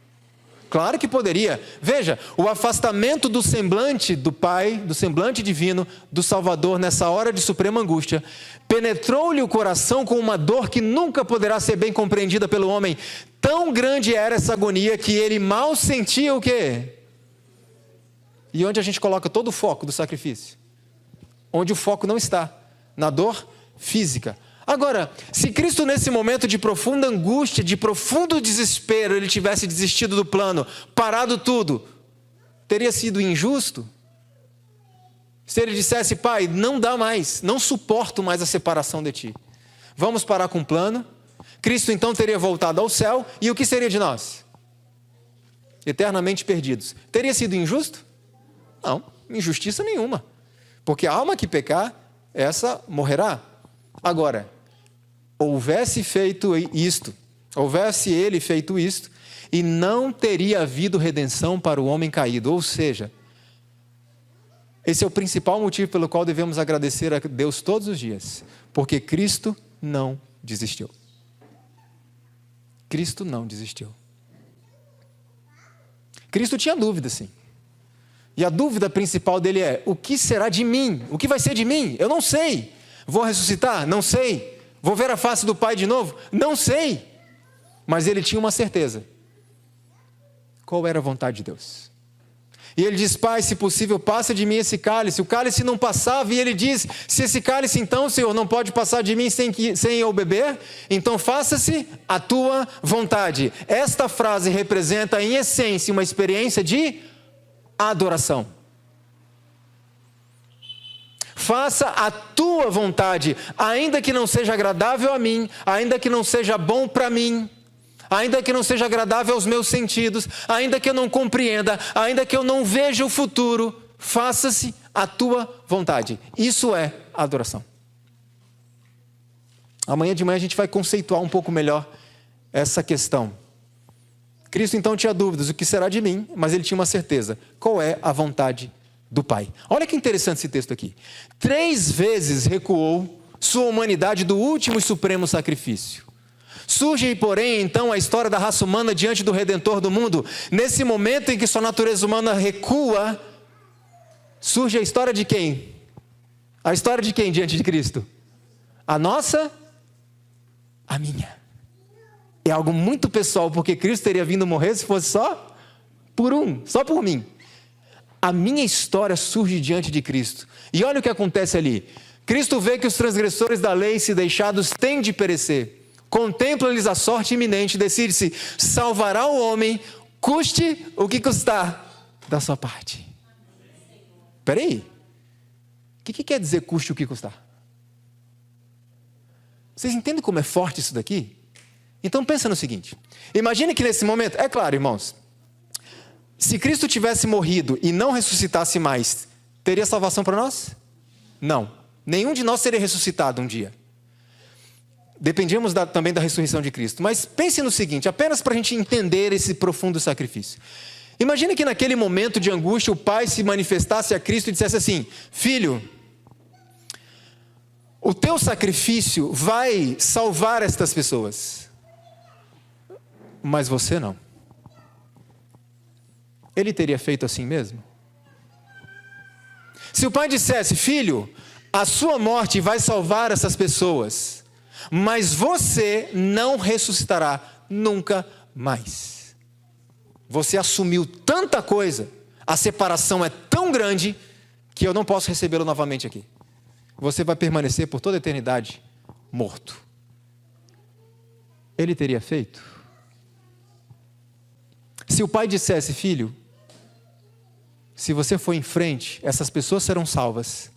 Claro que poderia. Veja, o afastamento do semblante do Pai, do semblante divino, do Salvador, nessa hora de suprema angústia, penetrou-lhe o coração com uma dor que nunca poderá ser bem compreendida pelo homem. Tão grande era essa agonia que ele mal sentia o quê? E onde a gente coloca todo o foco do sacrifício? Onde o foco não está, na dor física. Agora, se Cristo nesse momento de profunda angústia, de profundo desespero, ele tivesse desistido do plano, parado tudo, teria sido injusto? Se ele dissesse: Pai, não dá mais, não suporto mais a separação de ti, vamos parar com o plano. Cristo então teria voltado ao céu, e o que seria de nós? Eternamente perdidos. Teria sido injusto? Não, injustiça nenhuma, porque a alma que pecar, essa morrerá. Agora, houvesse ele feito isto, e não teria havido redenção para o homem caído. Ou seja, esse é o principal motivo pelo qual devemos agradecer a Deus todos os dias, porque Cristo não desistiu. Cristo não desistiu. Cristo tinha dúvida, sim. E a dúvida principal dele é: o que será de mim? O que vai ser de mim? Eu não sei. Vou ressuscitar? Não sei. Vou ver a face do Pai de novo? Não sei. Mas ele tinha uma certeza. Qual era a vontade de Deus? E ele diz: Pai, se possível, passa de mim esse cálice. O cálice não passava, e ele diz: se esse cálice então, Senhor, não pode passar de mim sem eu beber, então faça-se a tua vontade. Esta frase representa em essência uma experiência de adoração. Faça a tua vontade, ainda que não seja agradável a mim, ainda que não seja bom para mim, ainda que não seja agradável aos meus sentidos, ainda que eu não compreenda, ainda que eu não veja o futuro, faça-se a tua vontade. Isso é adoração. Amanhã de manhã a gente vai conceituar um pouco melhor essa questão. Cristo então tinha dúvidas: o que será de mim? Mas ele tinha uma certeza: qual é a vontade do Pai? Olha que interessante esse texto aqui. 3 vezes recuou sua humanidade do último e supremo sacrifício. Surge, porém, então, a história da raça humana diante do Redentor do mundo. Nesse momento em que sua natureza humana recua, surge a história de quem? A história de quem diante de Cristo? A nossa? A minha. É algo muito pessoal, porque Cristo teria vindo morrer se fosse só por mim. A minha história surge diante de Cristo. E olha o que acontece ali. Cristo vê que os transgressores da lei, se deixados, têm de perecer. Contempla-lhes a sorte iminente, decide-se: salvará o homem, custe o que custar da sua parte. Espera aí. O que quer dizer custe o que custar? Vocês entendem como é forte isso daqui? Então pensa no seguinte. Imagine que nesse momento, é claro, irmãos, se Cristo tivesse morrido e não ressuscitasse mais, teria salvação para nós? Não. Nenhum de nós seria ressuscitado um dia. dependíamos também da ressurreição de Cristo. Mas pense no seguinte, apenas para a gente entender esse profundo sacrifício. Imagine que naquele momento de angústia o pai se manifestasse a Cristo e dissesse assim: filho, o teu sacrifício vai salvar estas pessoas, mas você não. Ele teria feito assim mesmo? Se o pai dissesse: filho, a sua morte vai salvar essas pessoas, mas você não ressuscitará nunca mais. Você assumiu tanta coisa, a separação é tão grande, que eu não posso recebê-lo novamente aqui. Você vai permanecer por toda a eternidade morto. Ele teria feito? Se o pai dissesse: filho, se você for em frente, essas pessoas serão salvas,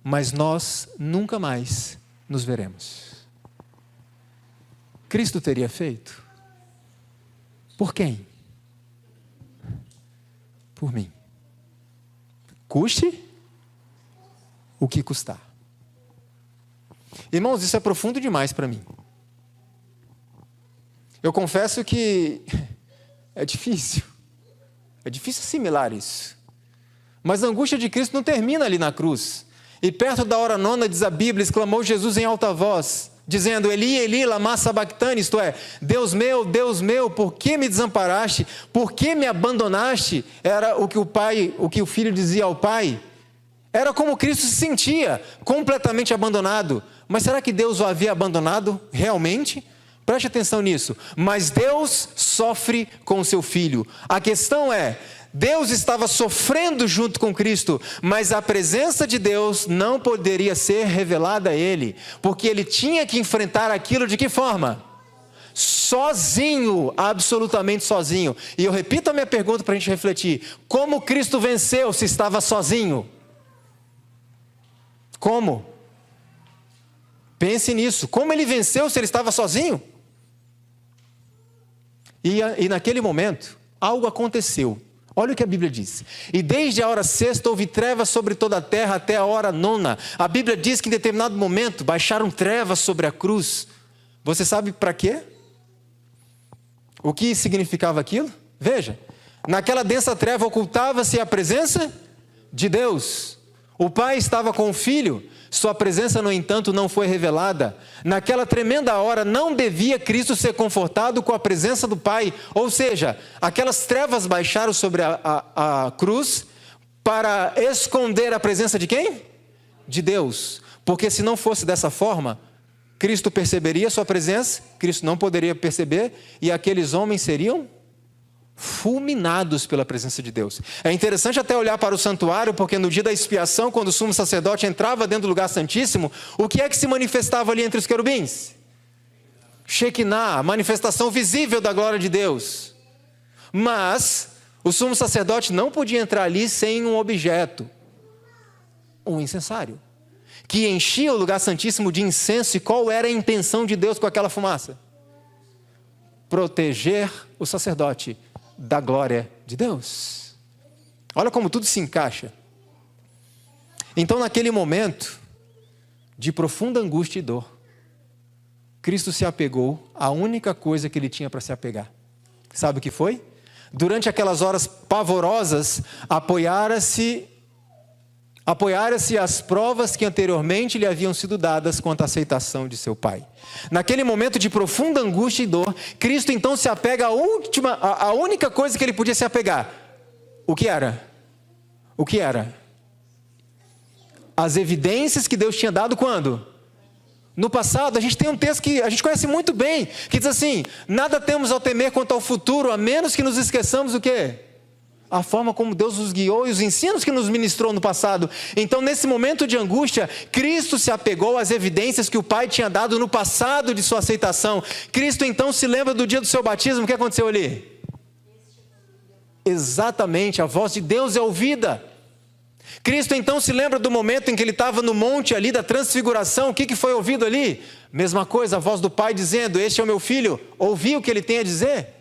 mas nós nunca mais nos veremos. Cristo teria feito? Por quem? Por mim. Custe o que custar. Irmãos, isso é profundo demais para mim. Eu confesso que é difícil assimilar isso. Mas a angústia de Cristo não termina ali na cruz. E perto da hora nona, diz a Bíblia, exclamou Jesus em alta voz, dizendo: Eli, Eli, lama sabactani, isto é, Deus meu, por que me desamparaste? Por que me abandonaste? Era o que o filho dizia ao pai. Era como Cristo se sentia, completamente abandonado. Mas será que Deus o havia abandonado realmente? Preste atenção nisso. Mas Deus sofre com o seu filho. A questão é, Deus estava sofrendo junto com Cristo, mas a presença de Deus não poderia ser revelada a ele, porque ele tinha que enfrentar aquilo de que forma? Sozinho, absolutamente sozinho. E eu repito a minha pergunta para a gente refletir: como Cristo venceu se estava sozinho? Como? Pense nisso. Como ele venceu se ele estava sozinho? E naquele momento, algo aconteceu. Olha o que a Bíblia diz. E desde a hora sexta houve trevas sobre toda a terra até a hora nona. A Bíblia diz que em determinado momento baixaram trevas sobre a cruz. Você sabe para quê? O que significava aquilo? Veja, naquela densa treva ocultava-se a presença de Deus. O Pai estava com o Filho, sua presença, no entanto, não foi revelada. Naquela tremenda hora, não devia Cristo ser confortado com a presença do Pai. Ou seja, aquelas trevas baixaram sobre a cruz para esconder a presença de quem? De Deus. Porque se não fosse dessa forma, Cristo perceberia sua presença, Cristo não poderia perceber, e aqueles homens seriam fulminados pela presença de Deus. É interessante até olhar para o santuário, porque no dia da expiação, quando o sumo sacerdote entrava dentro do lugar santíssimo, o que é que se manifestava ali entre os querubins? Shekinah, a manifestação visível da glória de Deus. Mas o sumo sacerdote não podia entrar ali sem um objeto, um incensário, que enchia o lugar santíssimo de incenso. E qual era a intenção de Deus com aquela fumaça? Proteger o sacerdote da glória de Deus. Olha como tudo se encaixa. Então, naquele momento de profunda angústia e dor, Cristo se apegou à única coisa que ele tinha para se apegar. Sabe o que foi? Durante aquelas horas pavorosas, apoiara-se às provas que anteriormente lhe haviam sido dadas quanto à aceitação de seu Pai. Naquele momento de profunda angústia e dor, Cristo então se apega à única coisa que ele podia se apegar. O que era? O que era? As evidências que Deus tinha dado quando? No passado. A gente tem um texto que a gente conhece muito bem, que diz assim: nada temos ao temer quanto ao futuro, a menos que nos esqueçamos o quê? A forma como Deus nos guiou e os ensinos que nos ministrou no passado. Então, nesse momento de angústia, Cristo se apegou às evidências que o Pai tinha dado no passado de sua aceitação. Cristo então se lembra do dia do seu batismo. O que aconteceu ali? Exatamente, a voz de Deus é ouvida. Cristo então se lembra do momento em que ele estava no monte ali da transfiguração. O que foi ouvido ali? Mesma coisa, a voz do Pai dizendo: este é o meu filho, ouvi o que ele tem a dizer.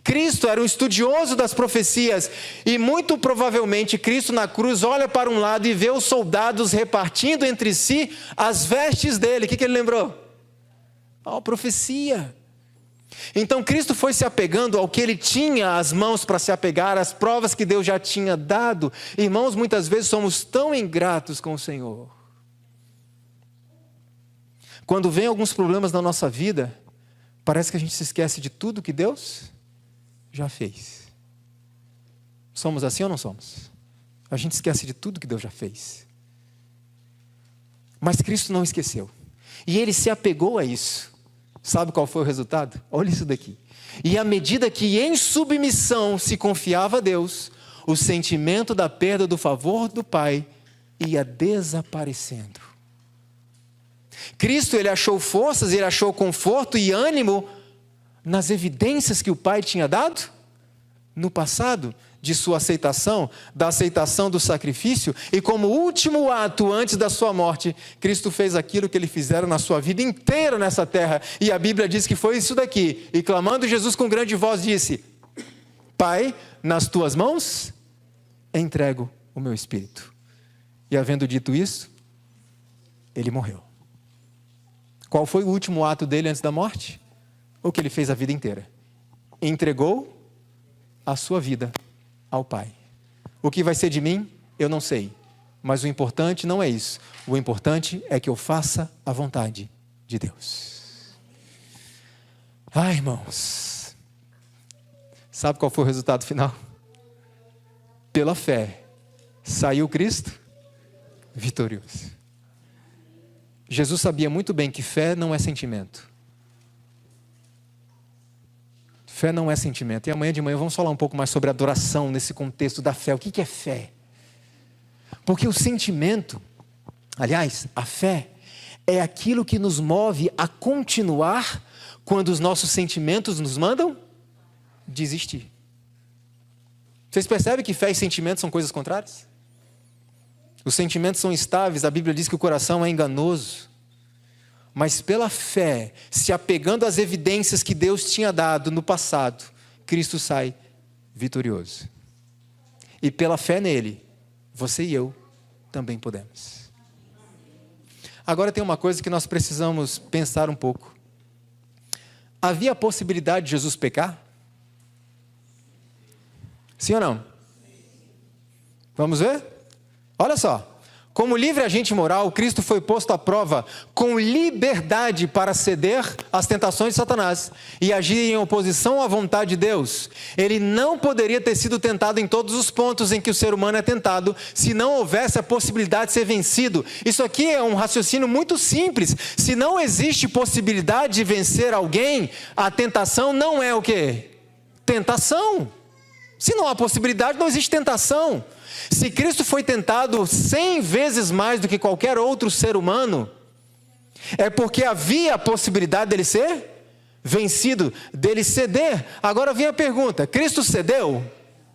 Cristo era um estudioso das profecias, e muito provavelmente Cristo na cruz olha para um lado e vê os soldados repartindo entre si as vestes dele. O que ele lembrou? a uma profecia. Então Cristo foi se apegando ao que ele tinha às mãos para se apegar, às provas que Deus já tinha dado. Irmãos, muitas vezes somos tão ingratos com o Senhor. Quando vem alguns problemas na nossa vida, parece que a gente se esquece de tudo que Deus já fez. Somos assim ou não somos? A gente esquece de tudo que Deus já fez. Mas Cristo não esqueceu. E ele se apegou a isso. Sabe qual foi o resultado? Olha isso daqui. E à medida que em submissão se confiava a Deus, o sentimento da perda do favor do Pai ia desaparecendo. Cristo, ele achou forças, ele achou conforto e ânimo nas evidências que o Pai tinha dado no passado, de sua aceitação, da aceitação do sacrifício, e como último ato antes da sua morte, Cristo fez aquilo que ele fizera na sua vida inteira nessa terra, e a Bíblia diz que foi isso daqui, e clamando Jesus com grande voz disse: Pai, nas tuas mãos entrego o meu espírito. E havendo dito isso, ele morreu. Qual foi o último ato dele antes da morte? O que ele fez a vida inteira: entregou a sua vida ao Pai. O que vai ser de mim, eu não sei. Mas o importante não é isso. O importante é que eu faça a vontade de Deus. Ai, irmãos. Sabe qual foi o resultado final? Pela fé, saiu Cristo vitorioso. Jesus sabia muito bem que fé não é sentimento. Fé não é sentimento. E amanhã de manhã vamos falar um pouco mais sobre adoração nesse contexto da fé. O que é fé? Porque o sentimento, aliás, a fé, é aquilo que nos move a continuar quando os nossos sentimentos nos mandam desistir. Vocês percebem que fé e sentimento são coisas contrárias? Os sentimentos são instáveis, a Bíblia diz que o coração é enganoso. Mas pela fé, se apegando às evidências que Deus tinha dado no passado, Cristo sai vitorioso. E pela fé nele, você e eu também podemos. Agora tem uma coisa que nós precisamos pensar um pouco. Havia a possibilidade de Jesus pecar? Sim ou não? Vamos ver? Olha só. Como livre agente moral, Cristo foi posto à prova com liberdade para ceder às tentações de Satanás e agir em oposição à vontade de Deus. Ele não poderia ter sido tentado em todos os pontos em que o ser humano é tentado, se não houvesse a possibilidade de ser vencido. Isso aqui é um raciocínio muito simples. Se não existe possibilidade de vencer alguém, a tentação não é o quê? Tentação. Se não há possibilidade, não existe tentação. Se Cristo foi tentado 100 vezes mais do que qualquer outro ser humano, é porque havia a possibilidade dele ser vencido, dele ceder. Agora vem a pergunta: Cristo cedeu?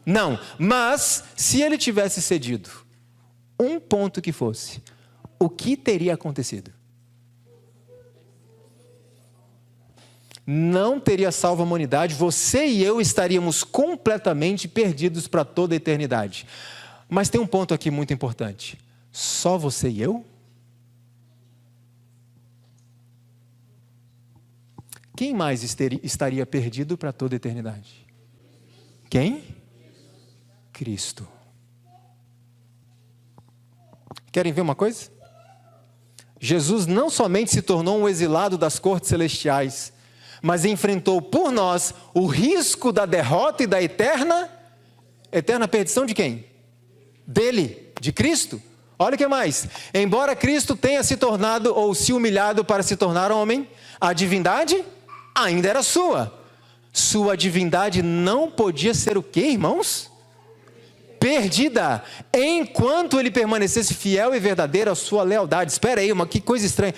Não. Mas, se ele tivesse cedido, um ponto que fosse, o que teria acontecido? Não teria salvo a humanidade, você e eu estaríamos completamente perdidos para toda a eternidade. Mas tem um ponto aqui muito importante. Só você e eu? Quem mais estaria perdido para toda a eternidade? Quem? Cristo. Querem ver uma coisa? Jesus não somente se tornou um exilado das cortes celestiais, mas enfrentou por nós o risco da derrota e da eterna perdição de quem? Dele, de Cristo. Olha o que mais. Embora Cristo tenha se tornado ou se humilhado para se tornar homem, a divindade ainda era sua. Sua divindade não podia ser o quê, irmãos? Perdida, enquanto ele permanecesse fiel e verdadeiro à sua lealdade. Espera aí, que coisa estranha.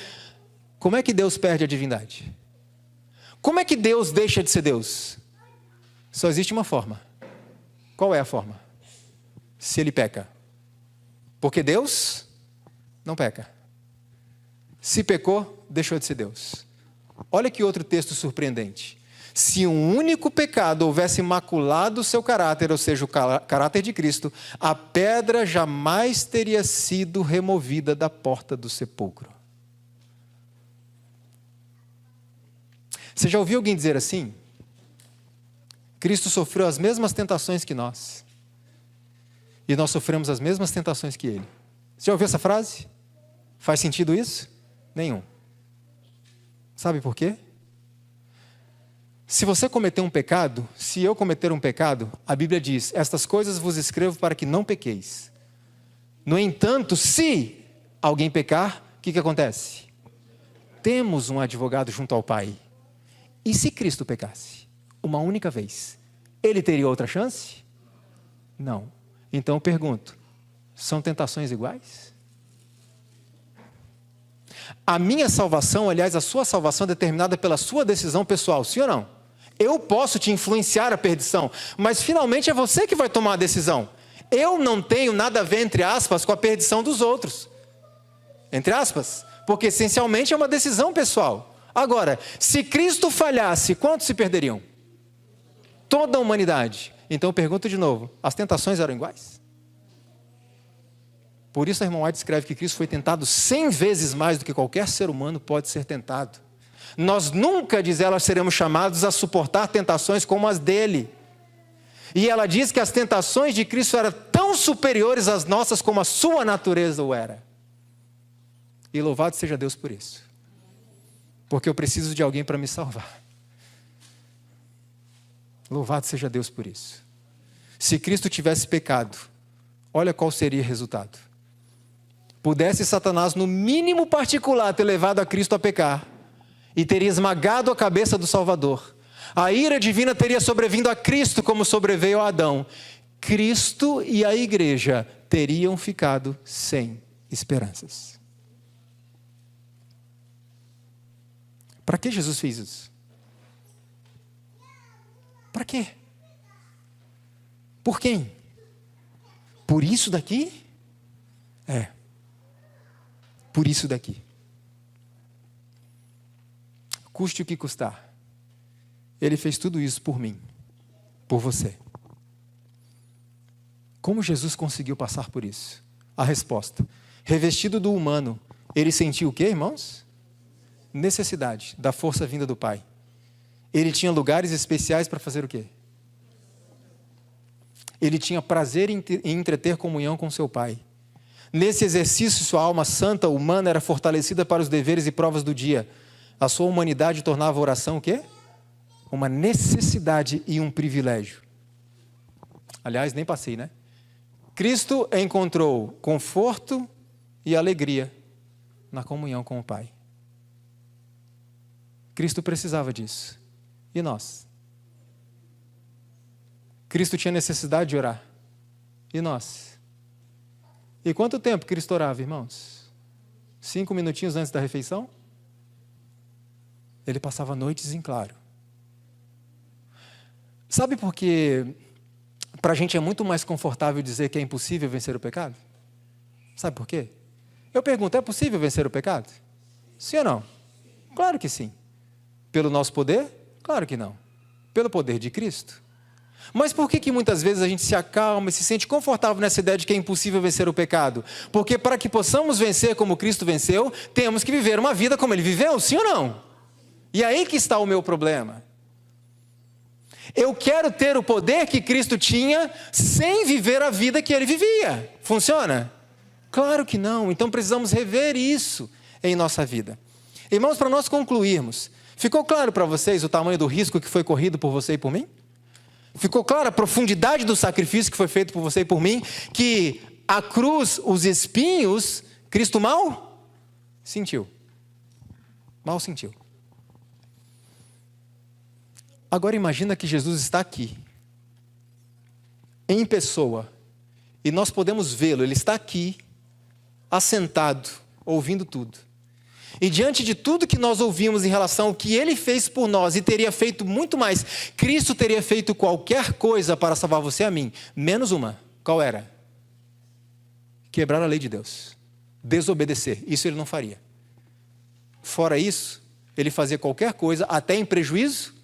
Como é que Deus perde a divindade? Como é que Deus deixa de ser Deus? Só existe uma forma. Qual é a forma? Se ele peca. Porque Deus não peca. Se pecou, deixou de ser Deus. Olha que outro texto surpreendente. Se um único pecado houvesse maculado o seu caráter, ou seja, o caráter de Cristo, a pedra jamais teria sido removida da porta do sepulcro. Você já ouviu alguém dizer assim? Cristo sofreu as mesmas tentações que nós. E nós sofremos as mesmas tentações que Ele. Você já ouviu essa frase? Faz sentido isso? Nenhum. Sabe por quê? Se você cometer um pecado, se eu cometer um pecado, a Bíblia diz, estas coisas vos escrevo para que não pequeis. No entanto, se alguém pecar, o que acontece? Temos um advogado junto ao Pai. E se Cristo pecasse? Uma única vez. Ele teria outra chance? Não. Então eu pergunto, são tentações iguais? A minha salvação, aliás, a sua salvação é determinada pela sua decisão pessoal, sim ou não? Eu posso te influenciar a perdição, mas finalmente é você que vai tomar a decisão. Eu não tenho nada a ver, entre aspas, com a perdição dos outros. Entre aspas, porque essencialmente é uma decisão pessoal. Agora, se Cristo falhasse, quantos se perderiam? Toda a humanidade. Então eu pergunto de novo, as tentações eram iguais? Por isso a irmã White escreve que Cristo foi tentado 100 vezes mais do que qualquer ser humano pode ser tentado. Nós nunca, diz ela, seremos chamados a suportar tentações como as dele. E ela diz que as tentações de Cristo eram tão superiores às nossas como a sua natureza o era. E louvado seja Deus por isso. Porque eu preciso de alguém para me salvar. Louvado seja Deus por isso. Se Cristo tivesse pecado, olha qual seria o resultado. Pudesse Satanás, no mínimo particular, ter levado a Cristo a pecar, e teria esmagado a cabeça do Salvador. A ira divina teria sobrevindo a Cristo como sobreveio a Adão. Cristo e a igreja teriam ficado sem esperanças. Para que Jesus fez isso? Para quê? Por quem? Por isso daqui? É. Por isso daqui. Custe o que custar. Ele fez tudo isso por mim, por você. Como Jesus conseguiu passar por isso? A resposta: revestido do humano, ele sentiu o quê, irmãos? Necessidade da força vinda do Pai. Ele tinha lugares especiais para fazer o quê? Ele tinha prazer em entreter comunhão com seu Pai. Nesse exercício, sua alma santa, humana, era fortalecida para os deveres e provas do dia. A sua humanidade tornava a oração o quê? Uma necessidade e um privilégio. Aliás, nem passei, né? Cristo encontrou conforto e alegria na comunhão com o Pai. Cristo precisava disso. E nós? Cristo tinha necessidade de orar. E nós? E quanto tempo Cristo orava, irmãos? 5 minutinhos antes da refeição? Ele passava noites em claro. Sabe por que para a gente é muito mais confortável dizer que é impossível vencer o pecado? Sabe por quê? Eu pergunto, é possível vencer o pecado? Sim ou não? Claro que sim. Pelo nosso poder? Claro que não. Pelo poder de Cristo. Mas por que muitas vezes a gente se acalma e se sente confortável nessa ideia de que é impossível vencer o pecado? Porque para que possamos vencer como Cristo venceu, temos que viver uma vida como Ele viveu, sim ou não? E aí que está o meu problema. Eu quero ter o poder que Cristo tinha sem viver a vida que Ele vivia. Funciona? Claro que não. Então precisamos rever isso em nossa vida. Irmãos, para nós concluirmos, ficou claro para vocês o tamanho do risco que foi corrido por você e por mim? Ficou clara a profundidade do sacrifício que foi feito por você e por mim? Que a cruz, os espinhos, Cristo mal sentiu. Mal sentiu. Agora imagina que Jesus está aqui, em pessoa, e nós podemos vê-lo, Ele está aqui, assentado, ouvindo tudo. E diante de tudo que nós ouvimos em relação ao que Ele fez por nós, e teria feito muito mais, Cristo teria feito qualquer coisa para salvar você e a mim, menos uma. Qual era? Quebrar a lei de Deus, desobedecer. Isso Ele não faria. Fora isso, Ele fazia qualquer coisa, até em prejuízo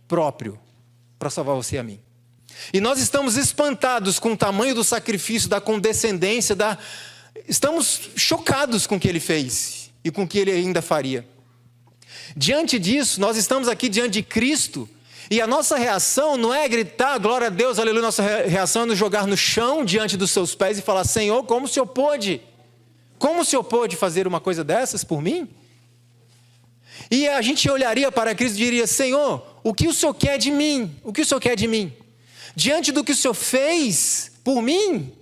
próprio, para salvar você e a mim. E nós estamos espantados com o tamanho do sacrifício, da condescendência, estamos chocados com o que Ele fez e com o que Ele ainda faria. Diante disso, nós estamos aqui diante de Cristo, e a nossa reação não é gritar, glória a Deus, aleluia, nossa reação é nos jogar no chão diante dos seus pés e falar, Senhor, como o Senhor pôde? Como o Senhor pôde fazer uma coisa dessas por mim? E a gente olharia para Cristo e diria, Senhor, o que o Senhor quer de mim? O que o Senhor quer de mim? Diante do que o Senhor fez por mim,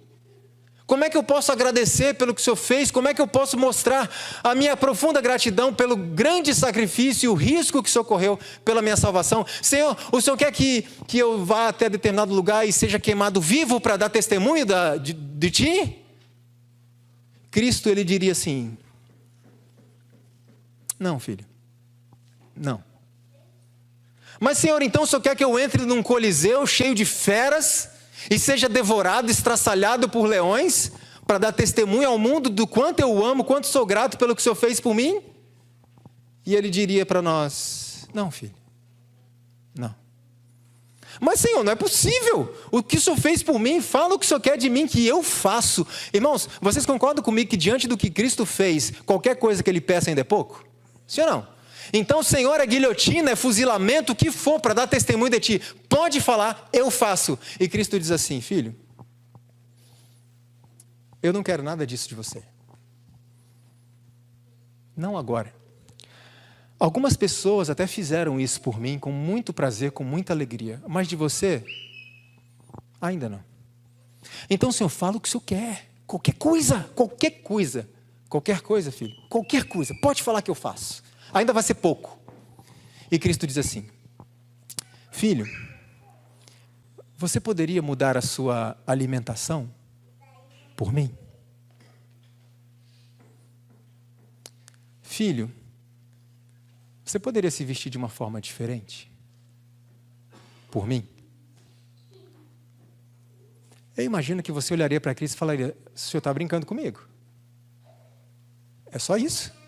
como é que eu posso agradecer pelo que o Senhor fez? Como é que eu posso mostrar a minha profunda gratidão pelo grande sacrifício e o risco que o Senhor correu pela minha salvação? Senhor, o Senhor quer que eu vá até determinado lugar e seja queimado vivo para dar testemunho de Ti? Cristo, Ele diria assim, não, filho, não. Mas Senhor, então o Senhor quer que eu entre num coliseu cheio de feras e seja devorado, estraçalhado por leões, para dar testemunho ao mundo do quanto eu amo, quanto sou grato pelo que o Senhor fez por mim? E Ele diria para nós, não, filho, não. Mas Senhor, não é possível, o que o Senhor fez por mim, fala o que o Senhor quer de mim, que eu faço. Irmãos, vocês concordam comigo que diante do que Cristo fez, qualquer coisa que Ele peça ainda é pouco? Sim ou não? Então, Senhor, é guilhotina, é fuzilamento, o que for para dar testemunho de Ti. Pode falar, eu faço. E Cristo diz assim, filho, eu não quero nada disso de você. Não agora. Algumas pessoas até fizeram isso por mim com muito prazer, com muita alegria. Mas de você, ainda não. Então, Senhor, fala o que o Senhor quer. Qualquer coisa, filho. Qualquer coisa, pode falar que eu faço. Ainda vai ser pouco. E Cristo diz assim, filho, você poderia mudar a sua alimentação por mim? Filho, você poderia se vestir de uma forma diferente por mim? Eu imagino que você olharia para Cristo e falaria, o Senhor está brincando comigo? É só isso?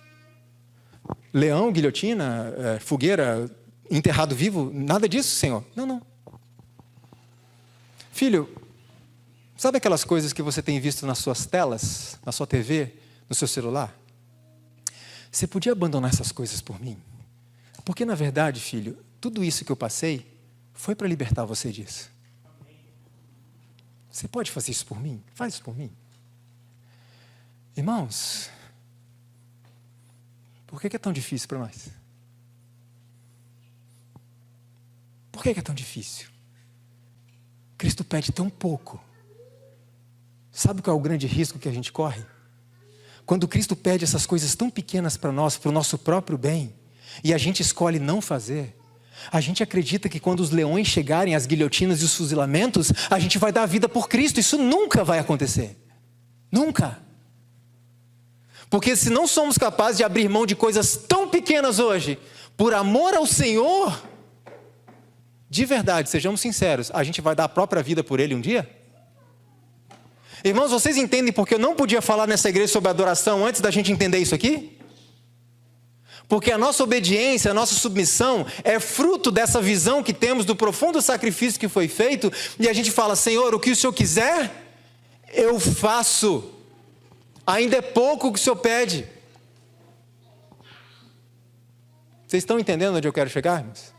Leão, guilhotina, fogueira, enterrado vivo, nada disso, Senhor. Não. Filho, sabe aquelas coisas que você tem visto nas suas telas, na sua TV, no seu celular? Você podia abandonar essas coisas por mim? Porque na verdade, filho, tudo isso que eu passei foi para libertar você disso. Você pode fazer isso por mim? Faz isso por mim. Irmãos, por que é tão difícil para nós? Por que é tão difícil? Cristo pede tão pouco. Sabe qual é o grande risco que a gente corre? Quando Cristo pede essas coisas tão pequenas para nós, para o nosso próprio bem, e a gente escolhe não fazer, a gente acredita que quando os leões chegarem, as guilhotinas e os fuzilamentos, a gente vai dar a vida por Cristo. Isso nunca vai acontecer. Nunca. Porque se não somos capazes de abrir mão de coisas tão pequenas hoje, por amor ao Senhor, de verdade, sejamos sinceros, a gente vai dar a própria vida por Ele um dia? Irmãos, vocês entendem porque eu não podia falar nessa igreja sobre adoração antes da gente entender isso aqui? Porque a nossa obediência, a nossa submissão é fruto dessa visão que temos do profundo sacrifício que foi feito, e a gente fala, Senhor, o que o Senhor quiser, eu faço. Ainda é pouco o que o Senhor pede. Vocês estão entendendo onde eu quero chegar, irmãos?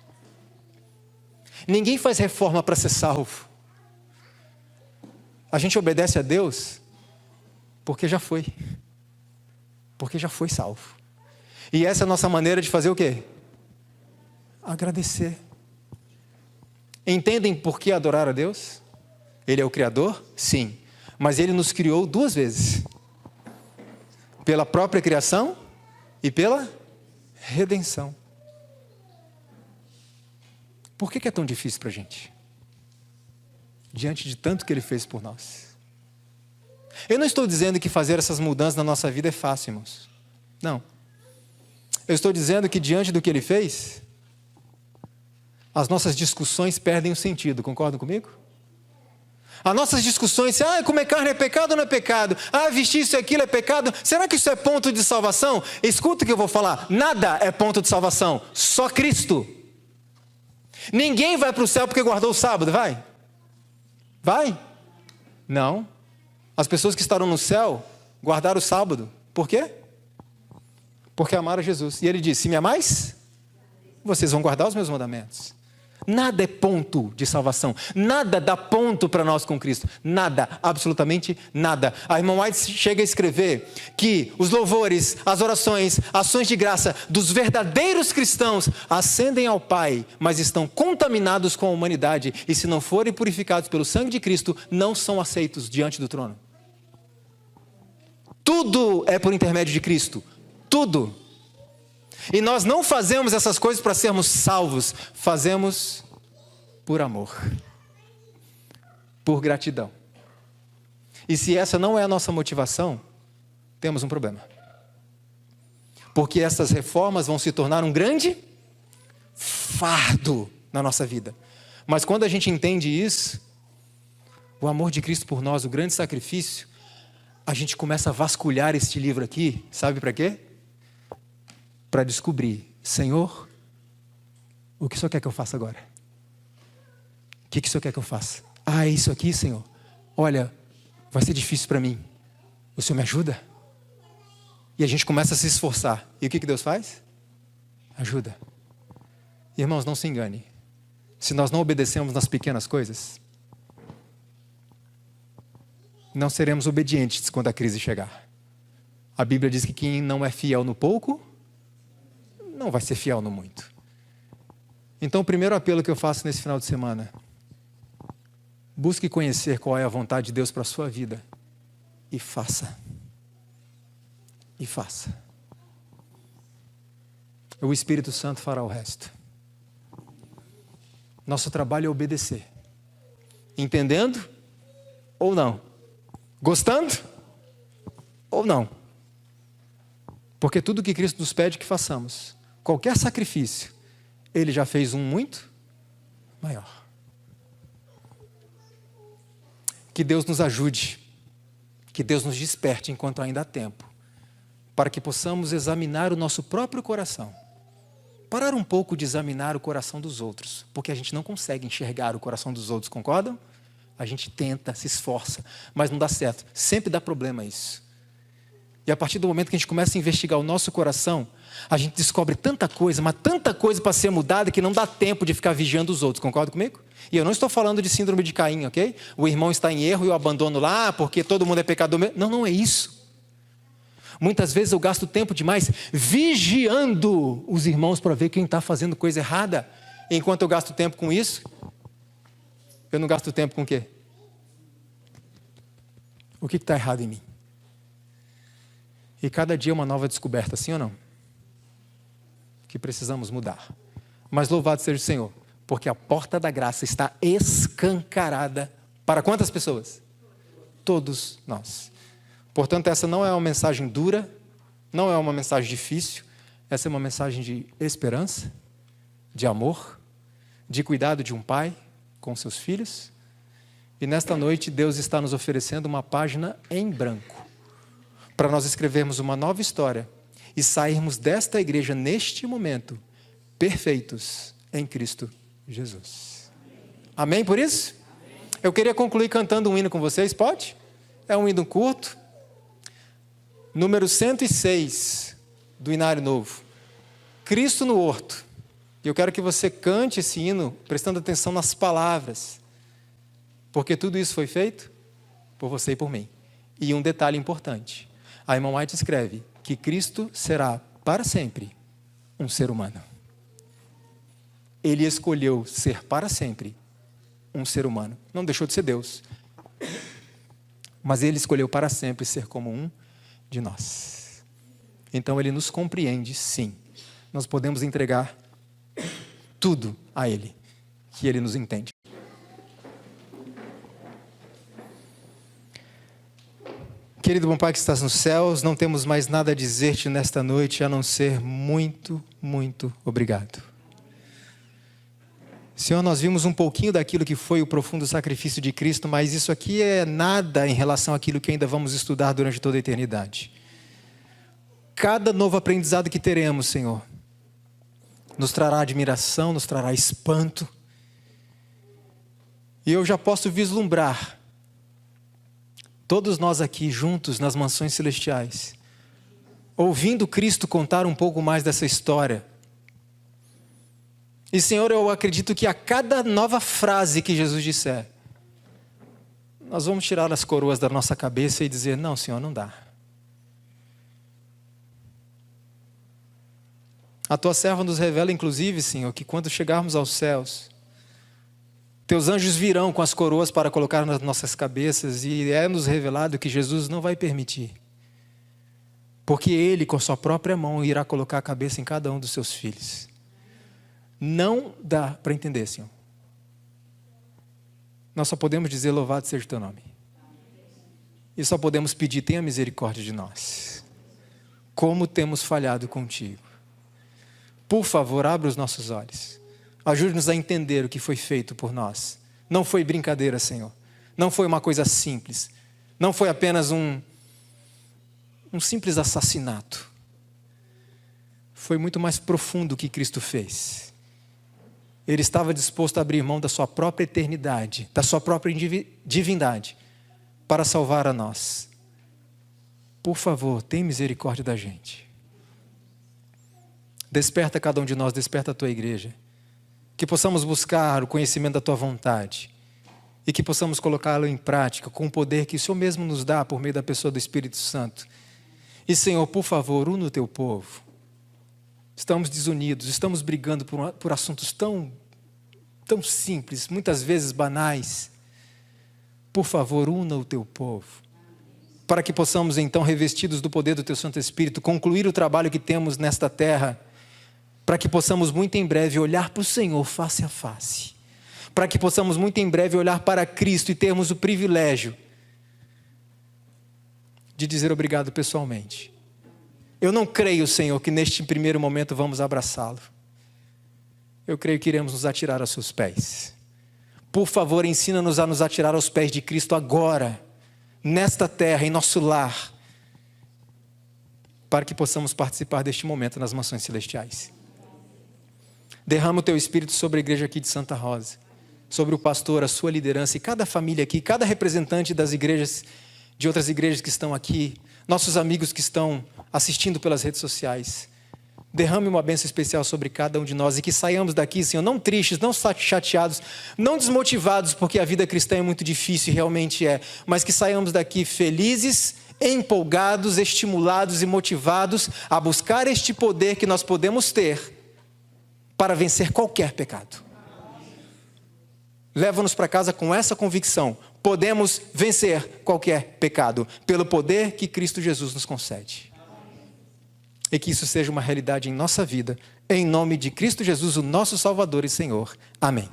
Ninguém faz reforma para ser salvo. A gente obedece a Deus porque já foi. Porque já foi salvo. E essa é a nossa maneira de fazer o quê? Agradecer. Entendem por que adorar a Deus? Ele é o Criador? Sim. Mas Ele nos criou 2 vezes. Pela própria criação e pela redenção. Por que é tão difícil para a gente? Diante de tanto que Ele fez por nós. Eu não estou dizendo que fazer essas mudanças na nossa vida é fácil, irmãos. Não. Eu estou dizendo que diante do que Ele fez, as nossas discussões perdem o sentido. Concordam comigo? As nossas discussões, comer carne é pecado ou não é pecado? Vestir isso e aquilo é pecado? Será que isso é ponto de salvação? Escuta o que eu vou falar. Nada é ponto de salvação. Só Cristo. Ninguém vai para o céu porque guardou o sábado, vai? Vai? Não. As pessoas que estarão no céu guardaram o sábado. Por quê? porque amaram Jesus. E ele disse: se me amais, vocês vão guardar os meus mandamentos. Nada é ponto de salvação. Nada dá ponto para nós com Cristo. Nada, absolutamente nada. A irmã White chega a escrever que os louvores, as orações, ações de graça dos verdadeiros cristãos ascendem ao Pai, mas estão contaminados com a humanidade. E se não forem purificados pelo sangue de Cristo, não são aceitos diante do trono. Tudo é por intermédio de Cristo. Tudo. E nós não fazemos essas coisas para sermos salvos. Fazemos por amor. Por gratidão. E se essa não é a nossa motivação, temos um problema. Porque essas reformas vão se tornar um grande fardo na nossa vida. Mas quando a gente entende isso, o amor de Cristo por nós, o grande sacrifício, a gente começa a vasculhar este livro aqui, sabe para quê? Para descobrir: Senhor, o que o Senhor quer que eu faça agora? O que o Senhor quer que eu faça? É isso aqui, Senhor. Olha, vai ser difícil para mim. O Senhor me ajuda? E a gente começa a se esforçar. E o que Deus faz? Ajuda. Irmãos, não se engane. Se nós não obedecemos nas pequenas coisas, não seremos obedientes quando a crise chegar. A Bíblia diz que quem não é fiel no pouco, não vai ser fiel no muito. Então, o primeiro apelo que eu faço nesse final de semana: busque conhecer qual é a vontade de Deus para a sua vida e faça. E faça. O Espírito Santo fará o resto. Nosso trabalho é obedecer. Entendendo ou não? Gostando ou não? Porque tudo que Cristo nos pede que façamos, qualquer sacrifício, Ele já fez um muito maior. Que Deus nos ajude, que Deus nos desperte enquanto ainda há tempo, para que possamos examinar o nosso próprio coração. Parar um pouco de examinar o coração dos outros, porque a gente não consegue enxergar o coração dos outros, concordam? A gente tenta, se esforça, mas não dá certo, sempre dá problema isso. E a partir do momento que a gente começa a investigar o nosso coração, a gente descobre tanta coisa, mas tanta coisa para ser mudada, que não dá tempo de ficar vigiando os outros, concorda comigo? E eu não estou falando de síndrome de Caim, ok? O irmão está em erro e eu abandono lá, porque todo mundo é pecador mesmo. Não, não é isso. Muitas vezes eu gasto tempo demais vigiando os irmãos para ver quem está fazendo coisa errada. E enquanto eu gasto tempo com isso, eu não gasto tempo com o quê? O que está errado em mim? E cada dia é uma nova descoberta, sim ou não? Que precisamos mudar. Mas louvado seja o Senhor, porque a porta da graça está escancarada para quantas pessoas? Todos nós. Portanto, essa não é uma mensagem dura, não é uma mensagem difícil, essa é uma mensagem de esperança, de amor, de cuidado de um pai com seus filhos. E nesta noite Deus está nos oferecendo uma página em branco, para nós escrevermos uma nova história e sairmos desta igreja neste momento, perfeitos em Cristo Jesus. Amém por isso? Eu queria concluir cantando um hino com vocês, pode? É um hino curto. Número 106 do Inário Novo. Cristo no Horto. E eu quero que você cante esse hino prestando atenção nas palavras. Porque tudo isso foi feito por você e por mim. E um detalhe importante. A irmã White escreve que Cristo será para sempre um ser humano. Ele escolheu ser para sempre um ser humano. Não deixou de ser Deus. Mas Ele escolheu para sempre ser como um de nós. Então Ele nos compreende, sim. Nós podemos entregar tudo a Ele, que Ele nos entende. Querido bom Pai que estás nos céus, não temos mais nada a dizer-te nesta noite, a não ser muito, muito obrigado. Senhor, nós vimos um pouquinho daquilo que foi o profundo sacrifício de Cristo, mas isso aqui é nada em relação àquilo que ainda vamos estudar durante toda a eternidade. Cada novo aprendizado que teremos, Senhor, nos trará admiração, nos trará espanto. E eu já posso vislumbrar todos nós aqui juntos nas mansões celestiais, ouvindo Cristo contar um pouco mais dessa história. E, Senhor, eu acredito que a cada nova frase que Jesus disser, nós vamos tirar as coroas da nossa cabeça e dizer: não, Senhor, não dá. A tua serva nos revela, inclusive, Senhor, que quando chegarmos aos céus, teus anjos virão com as coroas para colocar nas nossas cabeças, e é-nos revelado que Jesus não vai permitir. Porque Ele, com sua própria mão, irá colocar a cabeça em cada um dos seus filhos. Não dá para entender, Senhor. Nós só podemos dizer: louvado seja o teu nome. E só podemos pedir: tenha misericórdia de nós. Como temos falhado contigo. Por favor, abra os nossos olhos. Ajude-nos a entender o que foi feito por nós. Não foi brincadeira, Senhor. Não foi uma coisa simples. Não foi apenas um simples assassinato. Foi muito mais profundo o que Cristo fez. Ele estava disposto a abrir mão da sua própria eternidade, da sua própria divindade, para salvar a nós. Por favor, tenha misericórdia da gente. Desperta cada um de nós, desperta a tua igreja. Que possamos buscar o conhecimento da tua vontade. E que possamos colocá-lo em prática com o poder que o Senhor mesmo nos dá por meio da pessoa do Espírito Santo. E, Senhor, por favor, una o teu povo. Estamos desunidos, estamos brigando por assuntos tão simples, muitas vezes banais. Por favor, una o teu povo. Para que possamos, então, revestidos do poder do teu Santo Espírito, concluir o trabalho que temos nesta terra. Para que possamos muito em breve olhar para o Senhor face a face. Para que possamos muito em breve olhar para Cristo e termos o privilégio de dizer obrigado pessoalmente. Eu não creio, Senhor, que neste primeiro momento vamos abraçá-lo. Eu creio que iremos nos atirar aos seus pés. Por favor, ensina-nos a nos atirar aos pés de Cristo agora, nesta terra, em nosso lar, para que possamos participar deste momento nas mansões celestiais. Derrama o teu Espírito sobre a igreja aqui de Santa Rosa, sobre o pastor, a sua liderança e cada família aqui, cada representante das igrejas, de outras igrejas que estão aqui, nossos amigos que estão assistindo pelas redes sociais. Derrame uma bênção especial sobre cada um de nós e que saiamos daqui, Senhor, não tristes, não chateados, não desmotivados, porque a vida cristã é muito difícil, realmente é, mas que saiamos daqui felizes, empolgados, estimulados e motivados a buscar este poder que nós podemos ter para vencer qualquer pecado. Leva-nos para casa com essa convicção: podemos vencer qualquer pecado pelo poder que Cristo Jesus nos concede. E que isso seja uma realidade em nossa vida, em nome de Cristo Jesus, o nosso Salvador e Senhor. Amém.